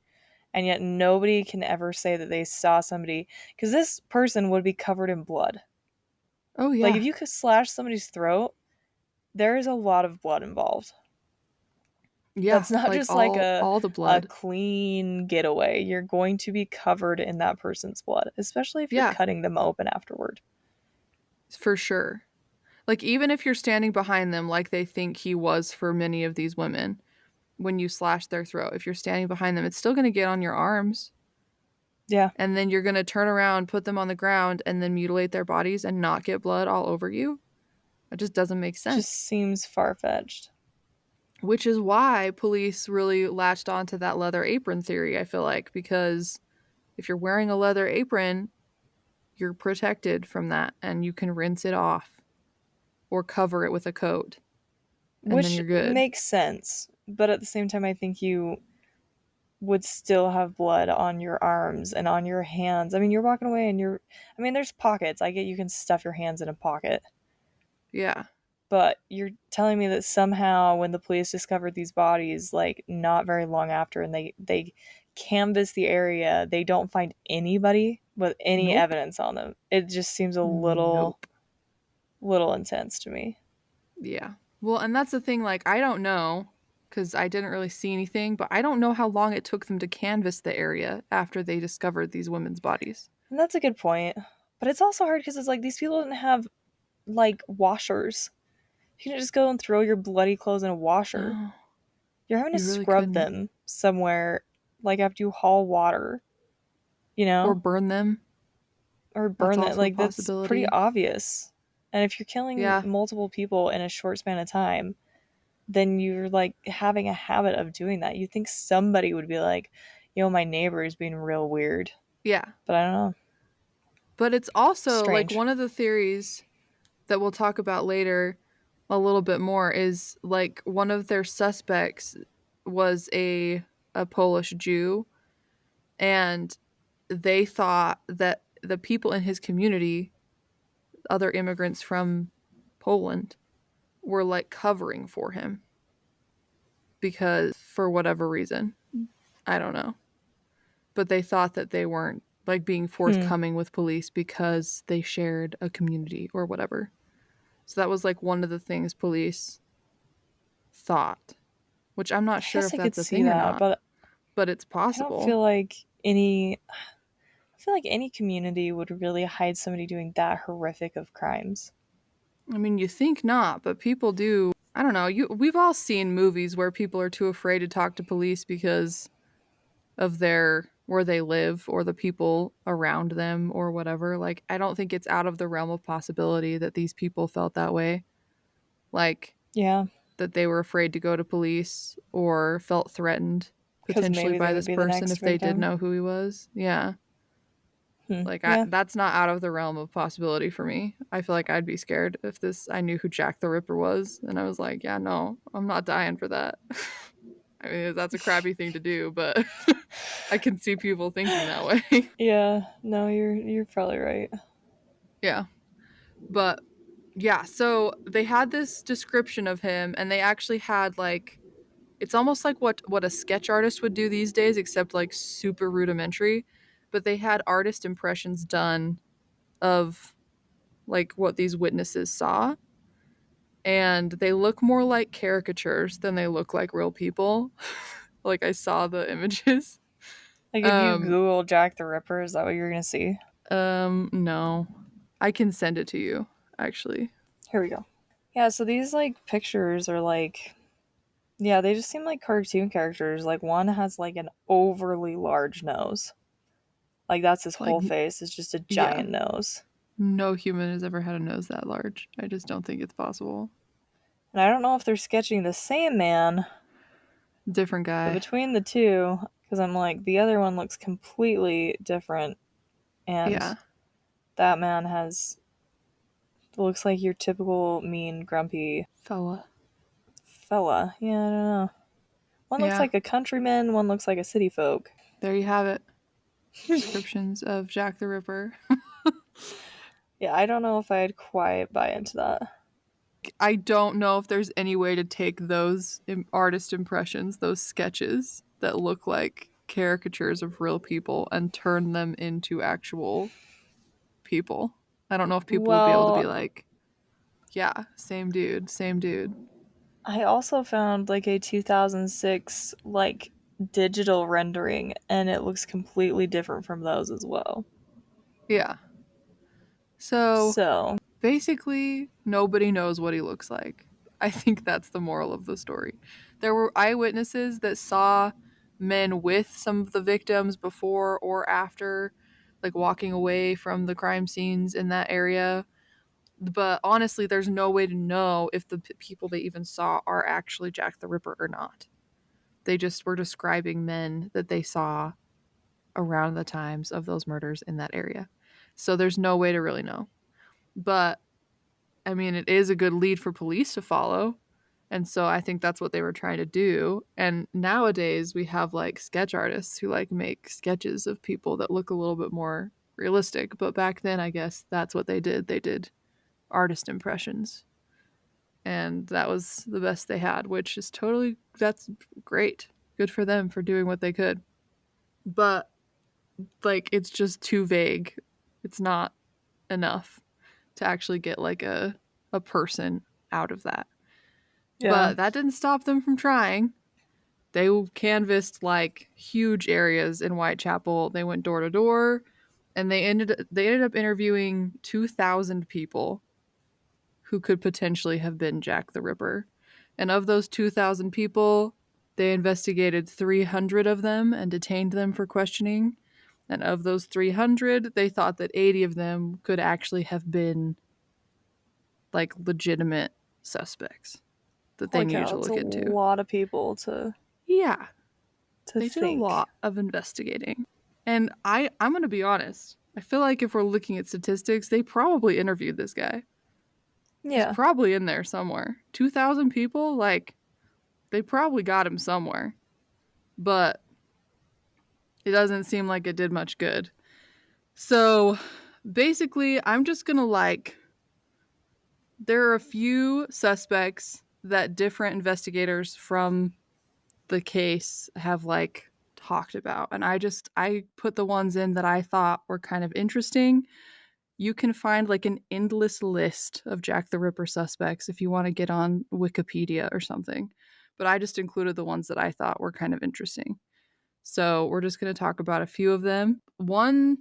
And yet, nobody can ever say that they saw somebody, because this person would be covered in blood. Oh, Like, if yeah. you could slash somebody's throat, there is a lot of blood involved. Yeah, That's not like just like all the a blood. clean getaway. You're going to be covered in that person's blood, especially if you're Yeah, cutting them open afterward. for sure. Like even if you're standing behind them like they think he was for many of these women, when you slash their throat, if you're standing behind them, it's still going to get on your arms. Yeah, And then you're going to turn around, put them on the ground, and then mutilate their bodies and not get blood all over you. It just doesn't make just sense. seems far fetched. Which is why police really latched onto that leather apron theory, I feel like, because if you're wearing a leather apron, you're protected from that and you can rinse it off or cover it with a coat and then Which you're good. makes sense. But at the same time, I think you would still have blood on your arms and on your hands. I mean, you're walking away and I mean, there's pockets. I get you can stuff your hands in a pocket. Yeah. But you're telling me that somehow when the police discovered these bodies, like not very long after, and they canvass the area, they don't find anybody with any Nope. evidence on them. It just seems a Nope. little intense to me. Yeah. Well, and that's the thing, like, I don't know because I didn't really see anything, but I don't know how long it took them to canvass the area after they discovered these women's bodies. And that's a good point. But it's also hard because it's like these people didn't have like washers. You can just go and throw your bloody clothes in a washer. Oh, You're having to you really scrub couldn't. them somewhere, like after you haul water, you Or know? burn them. Or That's burn it. also a Like, that's pretty possibility. obvious. And if you're killing Yeah. multiple people in a short span of time, then you're like having a habit of doing that. You think somebody would be like, yo, my neighbor is being real weird. Yeah. But I don't know. But it's also like Strange. one of the theories that we'll talk about later a little bit more is like one of their suspects was a Polish Jew and they thought that the people in his community, other immigrants from Poland, were like covering for him because for whatever reason. I don't know. But they thought that they weren't like being Hmm. forthcoming with police because they shared a community or whatever. So that was like one of the things police thought, which I'm not I sure guess if I could that's a see thing or that, not, but but it's I don't possible. feel like any. I feel like any community would really hide somebody doing that horrific of crimes. I mean, you think not, but people do. I don't know. We've all seen movies where people are too afraid to talk to police because of their where they live or the people around them or whatever. Like, I don't think it's out of the realm of possibility that these people felt that way. Like, Yeah, that they were afraid to go to police or felt threatened because potentially maybe they by would this be the person next if they did victim. know who he was. Yeah. Like, Yeah. that's not out of the realm of possibility for me. I feel like I'd be scared if this I knew who Jack the Ripper was and I was like, yeah, no, I'm not dying for that. I mean, that's a crappy thing to do, but I can see people thinking that way. Yeah, no, you're probably right. Yeah. But yeah, so they had this description of him and they actually had like it's almost like what a sketch artist would do these days except like super rudimentary, but they had artist impressions done of like what these witnesses saw and they look more like caricatures than they look like real people. Like I saw the images. Like if you Um Google Jack the Ripper, is that what you're gonna see? no. I can send it to you actually. Here we go. Yeah, so these like pictures are like, yeah, they just seem like cartoon characters. Like one has like an overly large nose. Like that's his Like whole face. It's just a yeah, giant nose. no human has ever had a nose that large. I just don't think it's possible. And I don't know if they're sketching the same man, Different but guy. between the two, because I'm like, the other one looks completely different, and Yeah. that man has looks like your typical mean, grumpy Fella. fella. Yeah, I don't know. One looks Yeah. like a countryman, one looks like a city folk. There you have it. Descriptions of Jack the Ripper. Yeah, I don't know if I'd quite buy into that. I don't know if there's any way to take those artist impressions, those sketches that look like caricatures of real people and turn them into actual people. I don't know if people would be able to be Well, like, yeah, same dude, same dude. I also found like a 2006 like digital rendering and it looks completely different from those as well. Yeah. So So, basically, nobody knows what he looks like. I think that's the moral of the story. There were eyewitnesses that saw men with some of the victims before or after, like walking away from the crime scenes in that area. But honestly, there's no way to know if the people they even saw are actually Jack the Ripper or not. They just were describing men that they saw around the times of those murders in that area. So there's no way to really know. But I mean, it is a good lead for police to follow. And so I think that's what they were trying to do. And nowadays we have like sketch artists who like make sketches of people that look a little bit more realistic. But back then, I guess that's what they did. They did artist impressions. And that was the best they had, which is totally, that's great. Good for them for doing what they could. But like, it's just too vague. It's not enough to actually get like a person out of that. yeah. But that didn't stop them from trying. They canvassed like huge areas in Whitechapel. They went door to door and they ended up interviewing 2,000 people who could potentially have been Jack the Ripper. And of those 2,000 people, they investigated 300 of them and detained them for questioning. And of those 300, they thought that 80 of them could actually have been like legitimate suspects that they Holy needed cow, to that's a look into. lot of people Yeah, to they did a think. lot of investigating. And I'm going to be honest. I feel like if we're looking at statistics, they probably interviewed this guy. He's Yeah. probably in there somewhere. 2,000 people, like they probably got him somewhere. But it doesn't seem like it did much good. So, basically, I'm just going to like there are a few suspects that different investigators from the case have like talked about and I put the ones in that I thought were kind of interesting. You can find like an endless list of Jack the Ripper suspects if you want to get on Wikipedia or something, but I just included the ones that I thought were kind of interesting. So we're just going to talk about a few of them. One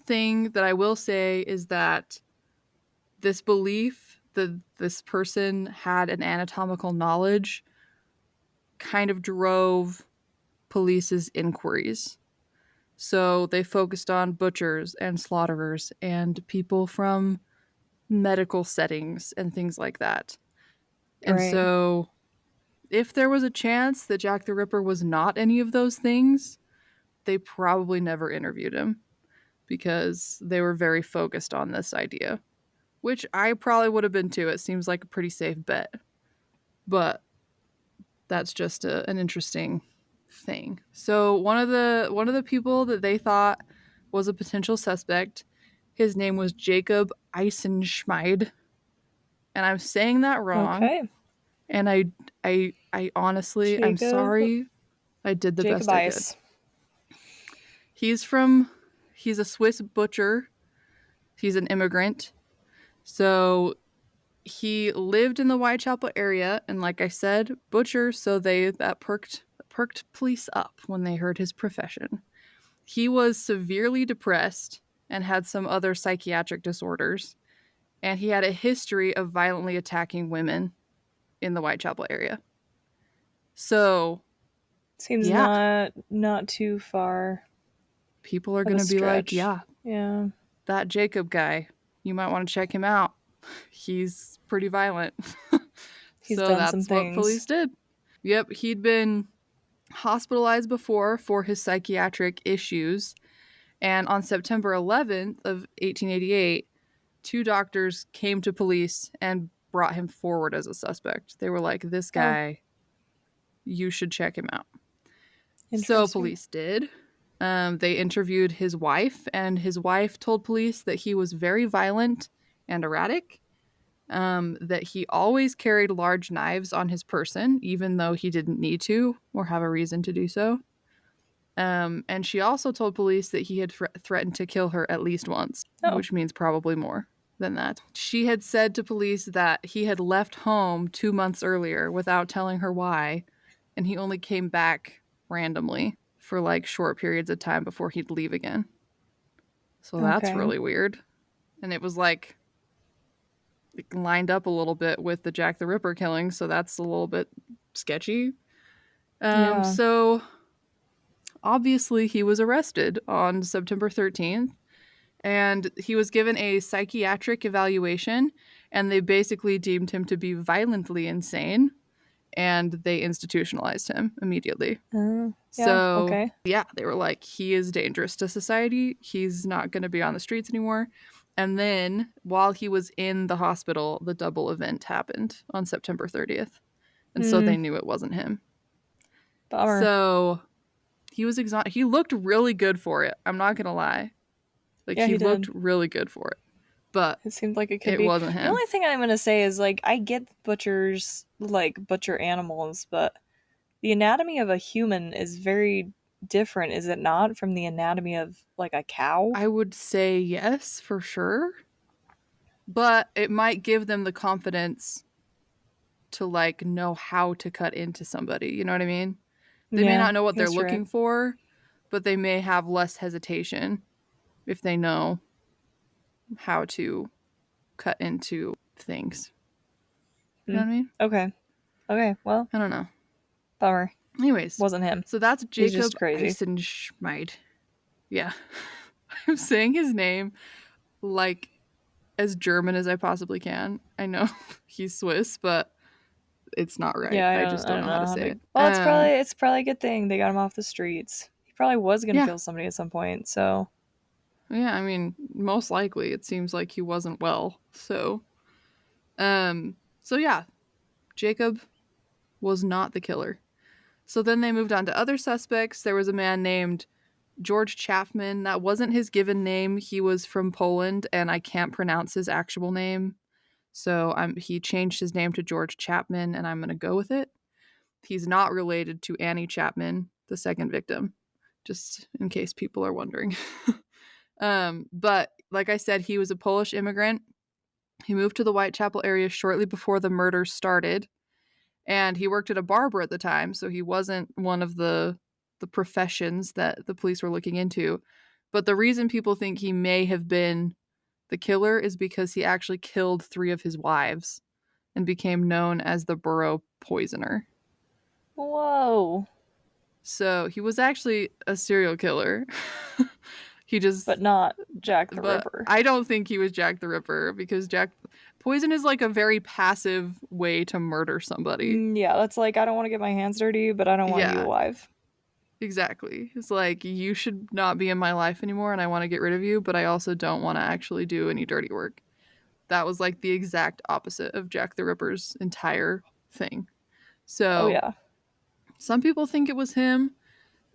thing that I will say is that this belief that this person had an anatomical knowledge kind of drove police's inquiries. So they focused on butchers and slaughterers and people from medical settings and things like that. And Right. so if there was a chance that Jack the Ripper was not any of those things, they probably never interviewed him because they were very focused on this idea, which I probably would have been too. It seems like a pretty safe bet. But that's just an interesting thing. So one of the people that they thought was a potential suspect, his name was Jacob Eisenschmeid, and I'm saying that wrong. Okay. And I honestly, I'm Jacob sorry. I did the Jacob best I could. Ice. He's a Swiss butcher. He's an immigrant. So he lived in the Whitechapel area, and like I said, butcher, so that perked police up when they heard his profession. He was severely depressed and had some other psychiatric disorders, and he had a history of violently attacking women in the Whitechapel area. So, Seems yeah, not too far people are of going a to be like, stretch. yeah, Yeah. that Jacob guy, you might want to check him out. He's pretty violent. He's So done some that's what things. police did. Yep, he'd been hospitalized before for his psychiatric issues, and on September 11th of 1888, two doctors came to police and brought him forward as a suspect. They were like, "This Oh, guy, you should check him out." So interesting. police did. They interviewed his wife, and his wife told police that he was very violent and erratic, that he always carried large knives on his person, even though he didn't need to or have a reason to do so. And she also told police that he had threatened to kill her at least once, Oh. which means probably more than that. She had said to police that he had left home 2 months earlier without telling her why, and he only came back randomly for like short periods of time before he'd leave again. So that's Okay. really weird. And it was like lined up a little bit with the Jack the Ripper killing, so that's a little bit sketchy. Yeah. So obviously he was arrested on September 13th, and he was given a psychiatric evaluation, and they basically deemed him to be violently insane, and they institutionalized him immediately. Yeah. So, Okay. yeah, they were like, he is dangerous to society. He's not going to be on the streets anymore. And then, while he was in the hospital, the double event happened on September 30th. And so Hmm. they knew it wasn't him. Bummer. So he was he looked really good for it. I'm not going to lie. Like, Yeah, he he looked did. really good for it. But It seemed like it could it be. wasn't The him. only thing I'm gonna say is like I get butchers like butcher animals, but the anatomy of a human is very different, is it not, from the anatomy of like a cow? I would say yes, for sure. But it might give them the confidence to like know how to cut into somebody. You know what I mean? They may Yeah, not know what I they're guess you're right. looking for, but they may have less hesitation if they know how to cut into things. You Hmm. know what I mean? Okay. Okay. Well, I don't know. bummer. Anyways, Wasn't him. so that's He's Jacob just crazy. Eisenschmeid. Yeah. I'm saying his name like as German as I possibly can. I know he's Swiss, but it's not right. Yeah, I just I don't don't know how know to how say to. it. Well, it's probably a good thing they got him off the streets. He probably was gonna Yeah. kill somebody at some point. So Yeah, I mean, most likely it seems like he wasn't well. So yeah, Jacob was not the killer. So then they moved on to other suspects. There was a man named George Chapman. That wasn't his given name. He was from Poland, and I can't pronounce his actual name. So he changed his name to George Chapman, and I'm going to go with it. He's not related to Annie Chapman, the second victim, just in case people are wondering. But like I said, he was a Polish immigrant. He moved to the Whitechapel area shortly before the murder started, and he worked at a barber at the time, so he wasn't one of the professions that the police were looking into. But the reason people think he may have been the killer is because he actually killed 3 of his wives and became known as the Burrow Poisoner. Whoa. So he was actually a serial killer. He just, But not Jack the but Ripper. I don't think he was Jack the Ripper because poison is like a very passive way to murder somebody. Yeah, that's like, I don't want to get my hands dirty, but I don't want you Yeah, alive. exactly. It's like, you should not be in my life anymore and I want to get rid of you, but I also don't want to actually do any dirty work. That was like the exact opposite of Jack the Ripper's entire thing. Oh, So yeah. some people think it was him.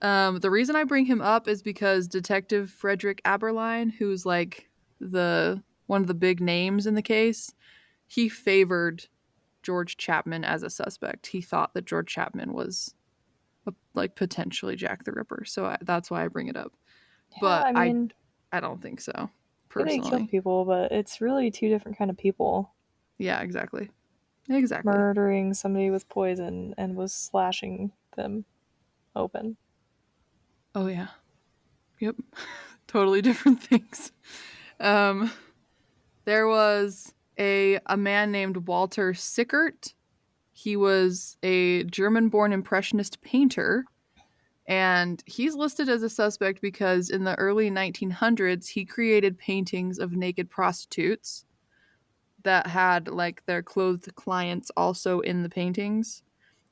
The reason I bring him up is because Detective Frederick Aberline, who's like the one of the big names in the case, he favored George Chapman as a suspect. He thought that George Chapman was like potentially Jack the Ripper, so that's why I bring it up. Yeah, But I mean, I don't think so they killed personally. people, but it's really two different kind of people. Yeah, exactly, exactly. Murdering somebody with poison and was slashing them open. Oh yeah, yep, totally different things. Um, there was a man named Walter Sickert. He was a German-born impressionist painter, and he's listed as a suspect because in the early 1900s he created paintings of naked prostitutes that had like their clothed clients also in the paintings.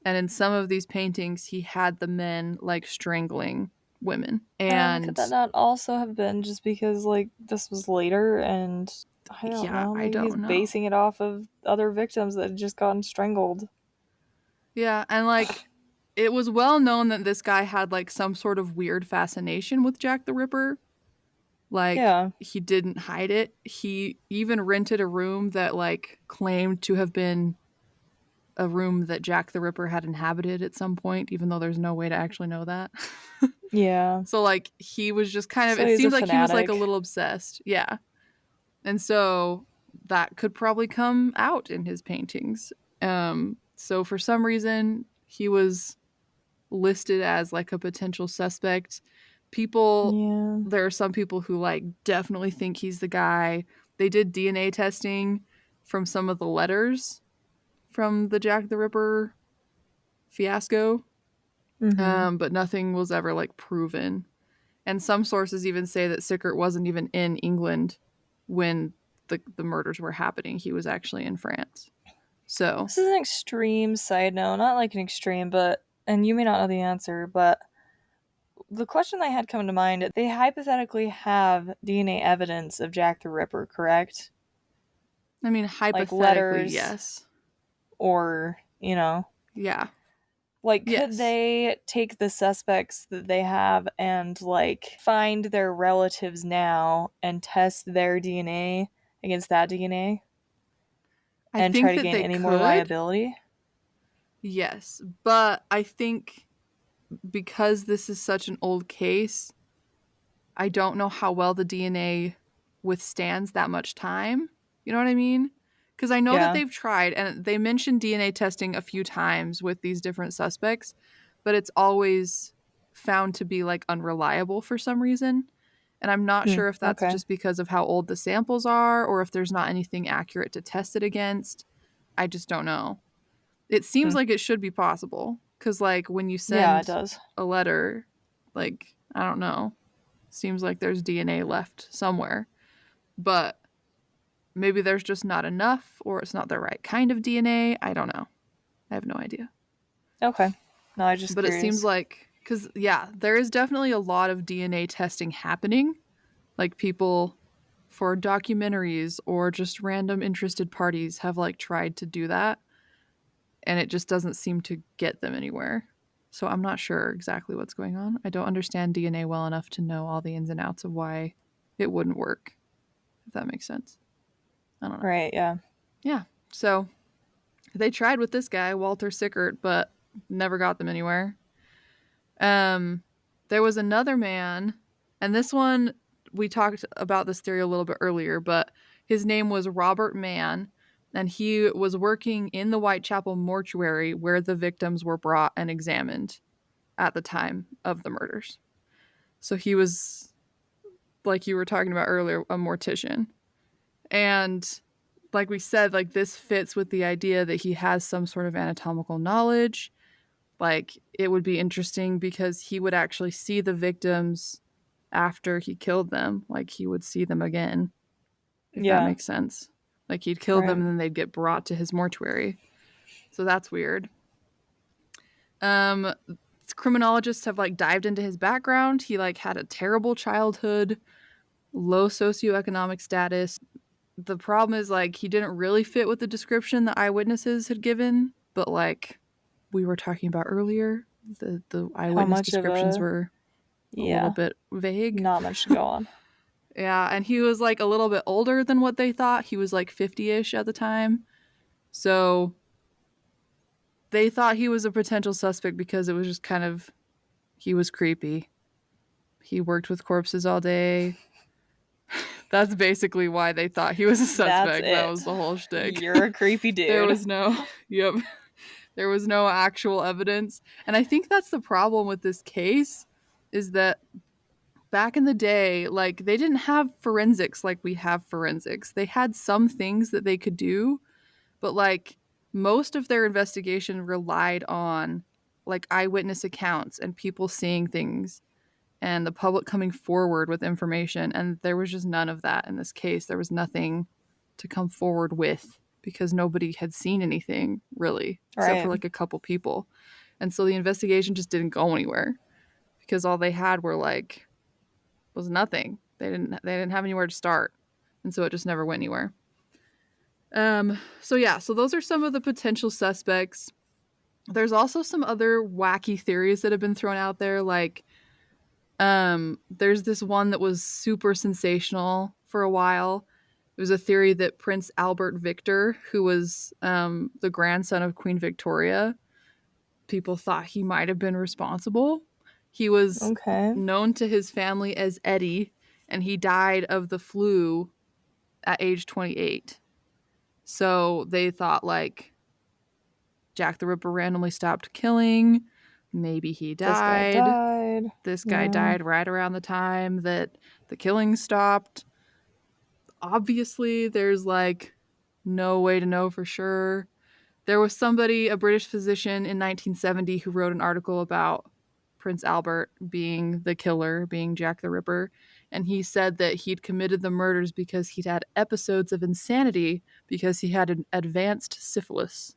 And in some of these paintings he had the men like strangling women. Could And that not also have been just because, like, this was later and I don't yeah, know, I maybe he's don't know. basing it off of other victims that had just gotten strangled? Yeah, and like it was well known that this guy had like some sort of weird fascination with Jack the Ripper. Like Yeah. he didn't hide it. He even rented a room that like claimed to have been a room that Jack the Ripper had inhabited at some point, even though there's no way to actually know that. Yeah. So like he was just kind of, So it he's a seemed like he was like a fanatic. little obsessed. Yeah. And so that could probably come out in his paintings. So for some reason he was listed as like a potential suspect. People, Yeah. there are some people who like definitely think he's the guy. They did DNA testing from some of the letters from the Jack the Ripper fiasco, Mm-hmm. but nothing was ever like proven. And some sources even say that Sickert wasn't even in England when the murders were happening. He was actually in France. So This is an extreme side note, not like an extreme, but, and you may not know the answer, but the question I had come to mind, they hypothetically have DNA evidence of Jack the Ripper, correct? I mean, Like hypothetically, letters yes. or, Yeah. like, could Yes. they take the suspects that they have and, like, find their relatives now and test their DNA against that DNA I and try think to that gain they any more could. liability? Yes. But I think because this is such an old case, I don't know how well the DNA withstands that much time. You know what I mean? Because I know that Yeah. they've tried and they mentioned DNA testing a few times with these different suspects, but it's always found to be like unreliable for some reason. And I'm not Hmm. sure if that's Okay. just because of how old the samples are or if there's not anything accurate to test it against. I just don't know. It seems Hmm. like it should be possible because, like, when you Yeah, it send does. a letter, like, I don't know, seems like there's DNA left somewhere, but maybe there's just not enough or it's not the right kind of DNA. I don't know. I have no idea. Okay. No, I was just But it seems curious. like, because, yeah, there is definitely a lot of DNA testing happening. Like, people for documentaries or just random interested parties have, like, tried to do that, and it just doesn't seem to get them anywhere. So I'm not sure exactly what's going on. I don't understand DNA well enough to know all the ins and outs of why it wouldn't work, if that makes sense. I don't know. Right, yeah. Yeah. So they tried with this guy, Walter Sickert, but never got them anywhere. Um, there was another man, and this one, we talked about this theory a little bit earlier, but his name was Robert Mann, and he was working in the Whitechapel mortuary where the victims were brought and examined at the time of the murders. So he was like you were talking about earlier, a mortician. And like we said, like this fits with the idea that he has some sort of anatomical knowledge. Like it would be interesting because he would actually see the victims after he killed them. Like he would see them again, if that Yeah. makes sense. Like he'd kill them Right. and then they'd get brought to his mortuary. So that's weird. Um Criminologists have like dived into his background. He like had a terrible childhood, low socioeconomic status. The problem is like he didn't really fit with the description the eyewitnesses had given, but like we were talking about earlier, the How eyewitness much of descriptions a were a little yeah, bit vague. not much to go on. Yeah, and he was like a little bit older than what they thought. He was like 50-ish at the time. So they thought he was a potential suspect because it was just kind of he was creepy. He worked with corpses all day. That's basically why they thought he was a That's suspect. That it. was the whole shtick. You're a creepy There dude. was no, yep, there was no actual evidence. And I think that's the problem with this case is that back in the day, like they didn't have forensics like we have forensics. They had some things that they could do, but like most of their investigation relied on like eyewitness accounts and people seeing things and the public coming forward with information. And there was just none of that in this case. There was nothing to come forward with because nobody had seen anything really, except for Right. like a couple people. And so the investigation just didn't go anywhere because all they had were like was nothing. They didn't have anywhere to start. And so it just never went anywhere. So yeah, so those are some of the potential suspects. There's also some other wacky theories that have been thrown out there, like there's this one that was super sensational for a while. It was a theory that Prince Albert Victor, who was the grandson of Queen Victoria, people thought he might have been responsible. He was Okay. known to his family as Eddie, and he died of the flu at age 28. So they thought like Jack the Ripper randomly stopped killing. Maybe he This guy died. died. This guy Yeah. died right around the time that the killing stopped. Obviously, there's like no way to know for sure. There was somebody, a British physician in 1970, who wrote an article about Prince Albert being the killer, being Jack the Ripper. And he said that he'd committed the murders because he'd had episodes of insanity because he had an advanced syphilis.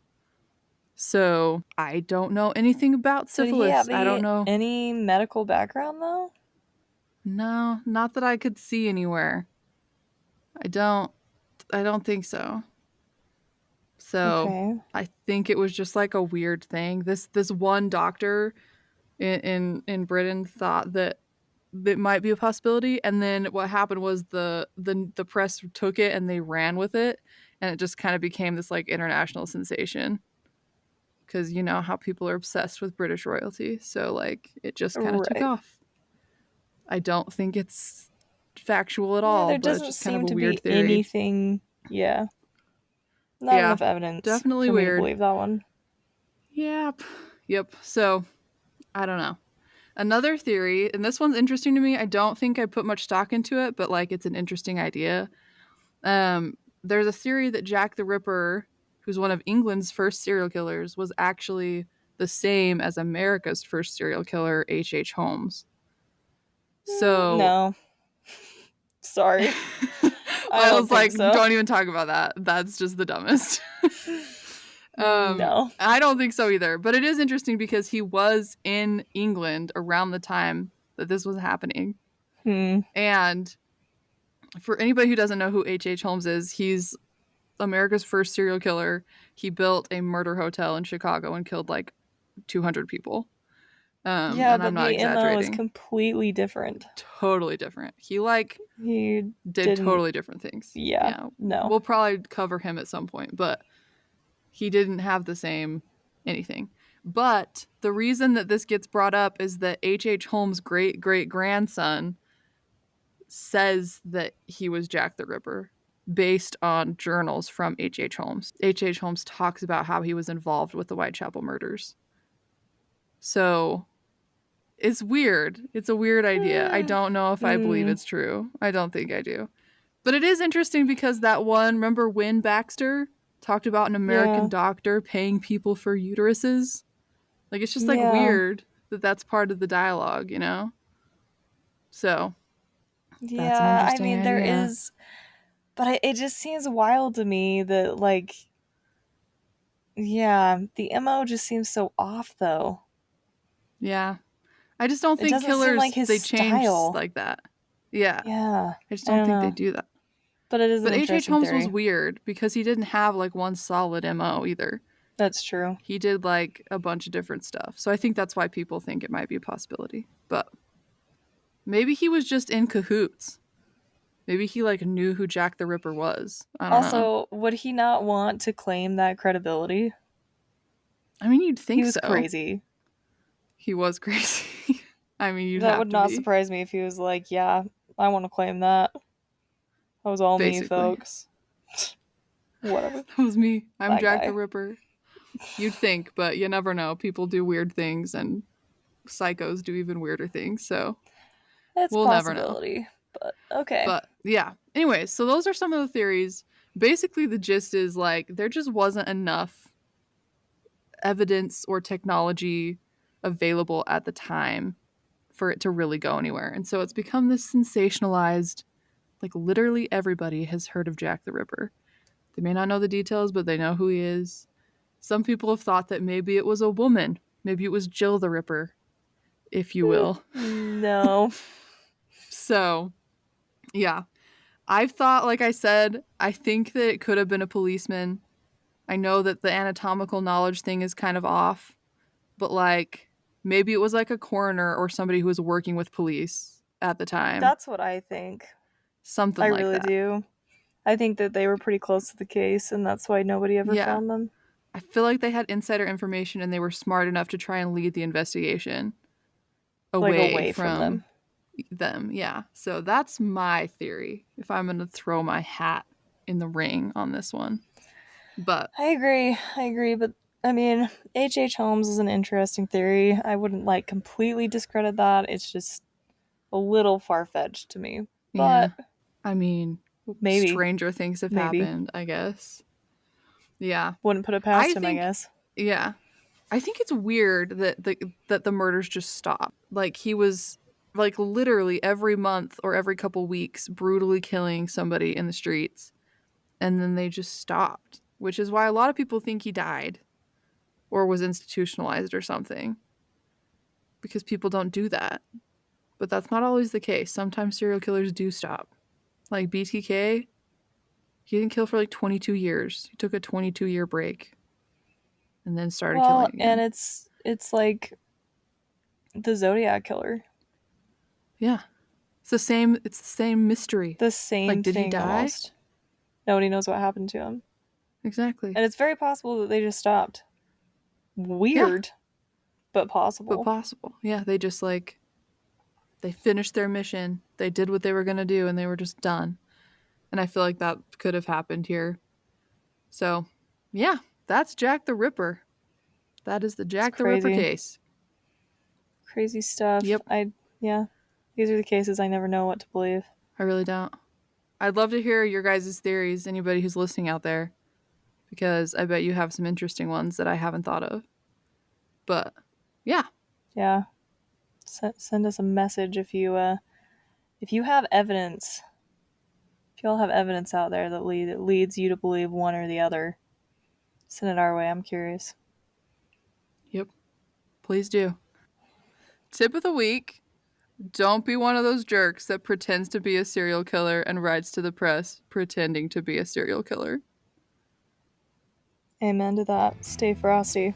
So I don't know anything about So did he syphilis. have I don't know. any medical background though? No, not that I could see anywhere. I don't I don't think so. So Okay. I think it was just like a weird thing. This one doctor in Britain thought that it might be a possibility, and then what happened was the press took it and they ran with it, and it just kind of became this like international sensation because you know how people are obsessed with British royalty. So like it just kind of took Right. off. I don't think it's factual at Yeah, all, there but it's doesn't just kind of seem a to weird be theory. anything. Yeah. Not Yeah, enough evidence definitely for me to weird. believe that one. Yep. Yep. So, I don't know. Another theory, and this one's interesting to me. I don't think I put much stock into it, but like it's an interesting idea. There's a theory that Jack the Ripper, who's one of England's first serial killers, was actually the same as America's first serial killer, H.H. Holmes. So No. Sorry. I I don't was think like, so. don't even talk about that. That's just the dumbest. No. I don't think so either. But it is interesting because he was in England around the time that this was happening. Hmm. And for anybody who doesn't know who H.H. Holmes is, he's America's first serial killer. He built a murder hotel in Chicago and killed like 200 people. Yeah, And I'm but not the MO is exaggerating. completely different. Totally different. He like He did didn't. totally different things. Yeah. Yeah. No. We'll probably cover him at some point, but he didn't have the same anything. But the reason that this gets brought up is that H.H. Holmes' great great grandson says that he was Jack the Ripper based on journals from H.H. Holmes. H.H. Holmes talks about how he was involved with the Whitechapel murders. So It's weird. It's a weird idea. I don't know if I believe Mm, it's true. I don't think I do. But it is interesting because that one, remember Win Baxter talked about an American yeah. doctor paying people for uteruses? Like, it's just like Yeah. weird that that's part of the dialogue, you know? So, that's an Yeah. I interesting mean, there idea. is, but it just seems wild to me that, like, yeah, the MO just seems so off, though. Yeah. I just don't It think doesn't seem like killers, his they change style. like that. Yeah. Yeah. I just I don't don't think they know. do that. But it is an But H.H. interesting Holmes was theory. weird because he didn't have like one solid MO either. That's true. He did like a bunch of different stuff. So I think that's why people think it might be a possibility. But maybe he was just in cahoots. Maybe he like knew who Jack the Ripper was. I don't know. Also, would he not want to claim that credibility? I mean, you'd He think was so. crazy. He was crazy. I mean, you'd That have would to not be, surprise me if he was like, yeah, I want to claim that. That was all me, basically. folks. Whatever. That was me. I'm That Jack the guy. Ripper. You'd think, but you never know. People do weird things and psychos do even weirder things. So It's a we'll never know. possibility. But okay. But yeah. Anyways, so those are some of the theories. Basically, the gist is like there just wasn't enough evidence or technology available at the time for it to really go anywhere. And so it's become this sensationalized, like literally everybody has heard of Jack the Ripper. They may not know the details, but they know who he is. Some people have thought that maybe it was a woman. Maybe it was Jill the Ripper, if you will. No. So, yeah. I've thought, like I said, I think that it could have been a policeman. I know that the anatomical knowledge thing is kind of off, but like maybe it was like a coroner or somebody who was working with police at the time. That's what I think. I Something like really that. do. I think that they were pretty close to the case, and that's why nobody ever Yeah. found them. I feel like they had insider information and they were smart enough to try and lead the investigation Like, away away from from them. them. Yeah. So that's my theory if I'm going to throw my hat in the ring on this one. But I agree, but I mean, H.H. Holmes is an interesting theory. I wouldn't, like, completely discredit that. It's just a little far fetched to me. yeah, But I mean, maybe. stranger things have Maybe. happened, I guess. Yeah. Wouldn't put it I past him, I think guess. yeah. I think it's weird that the murders just stopped. Like he was like literally every month or every couple weeks brutally killing somebody in the streets and then they just stopped, which is why a lot of people think he died or was institutionalized or something because people don't do that. But that's not always the case. Sometimes serial killers do stop. Like BTK, he didn't kill for like 22 years. He took a 22-year break and then started Well, killing and again. it's like the Zodiac killer. Yeah. It's the same mystery. The Like same did he thing die? almost. Nobody knows what happened to him. Exactly. And it's very possible that they just stopped. Yeah, Weird, but but possible. possible. Yeah, they just like they finished their mission. They did what they were going to do and they were just done. And I feel like that could have happened here. So, yeah, that's Jack the Ripper. That is the It's Jack the Ripper crazy. case. Crazy stuff. Yep, Yeah. These are the cases I never know what to believe. I really don't. I'd love to hear your guys' theories, anybody who's listening out there, because I bet you have some interesting ones that I haven't thought of. But yeah, Yeah. Send us a message if you have evidence. If y'all have evidence out there that leads you to believe one or the other, send it our way. I'm curious. yep, please do. Tip of the week: don't be one of those jerks that pretends to be a serial killer and writes to the press pretending to be a serial killer. Amen to that. Stay frosty.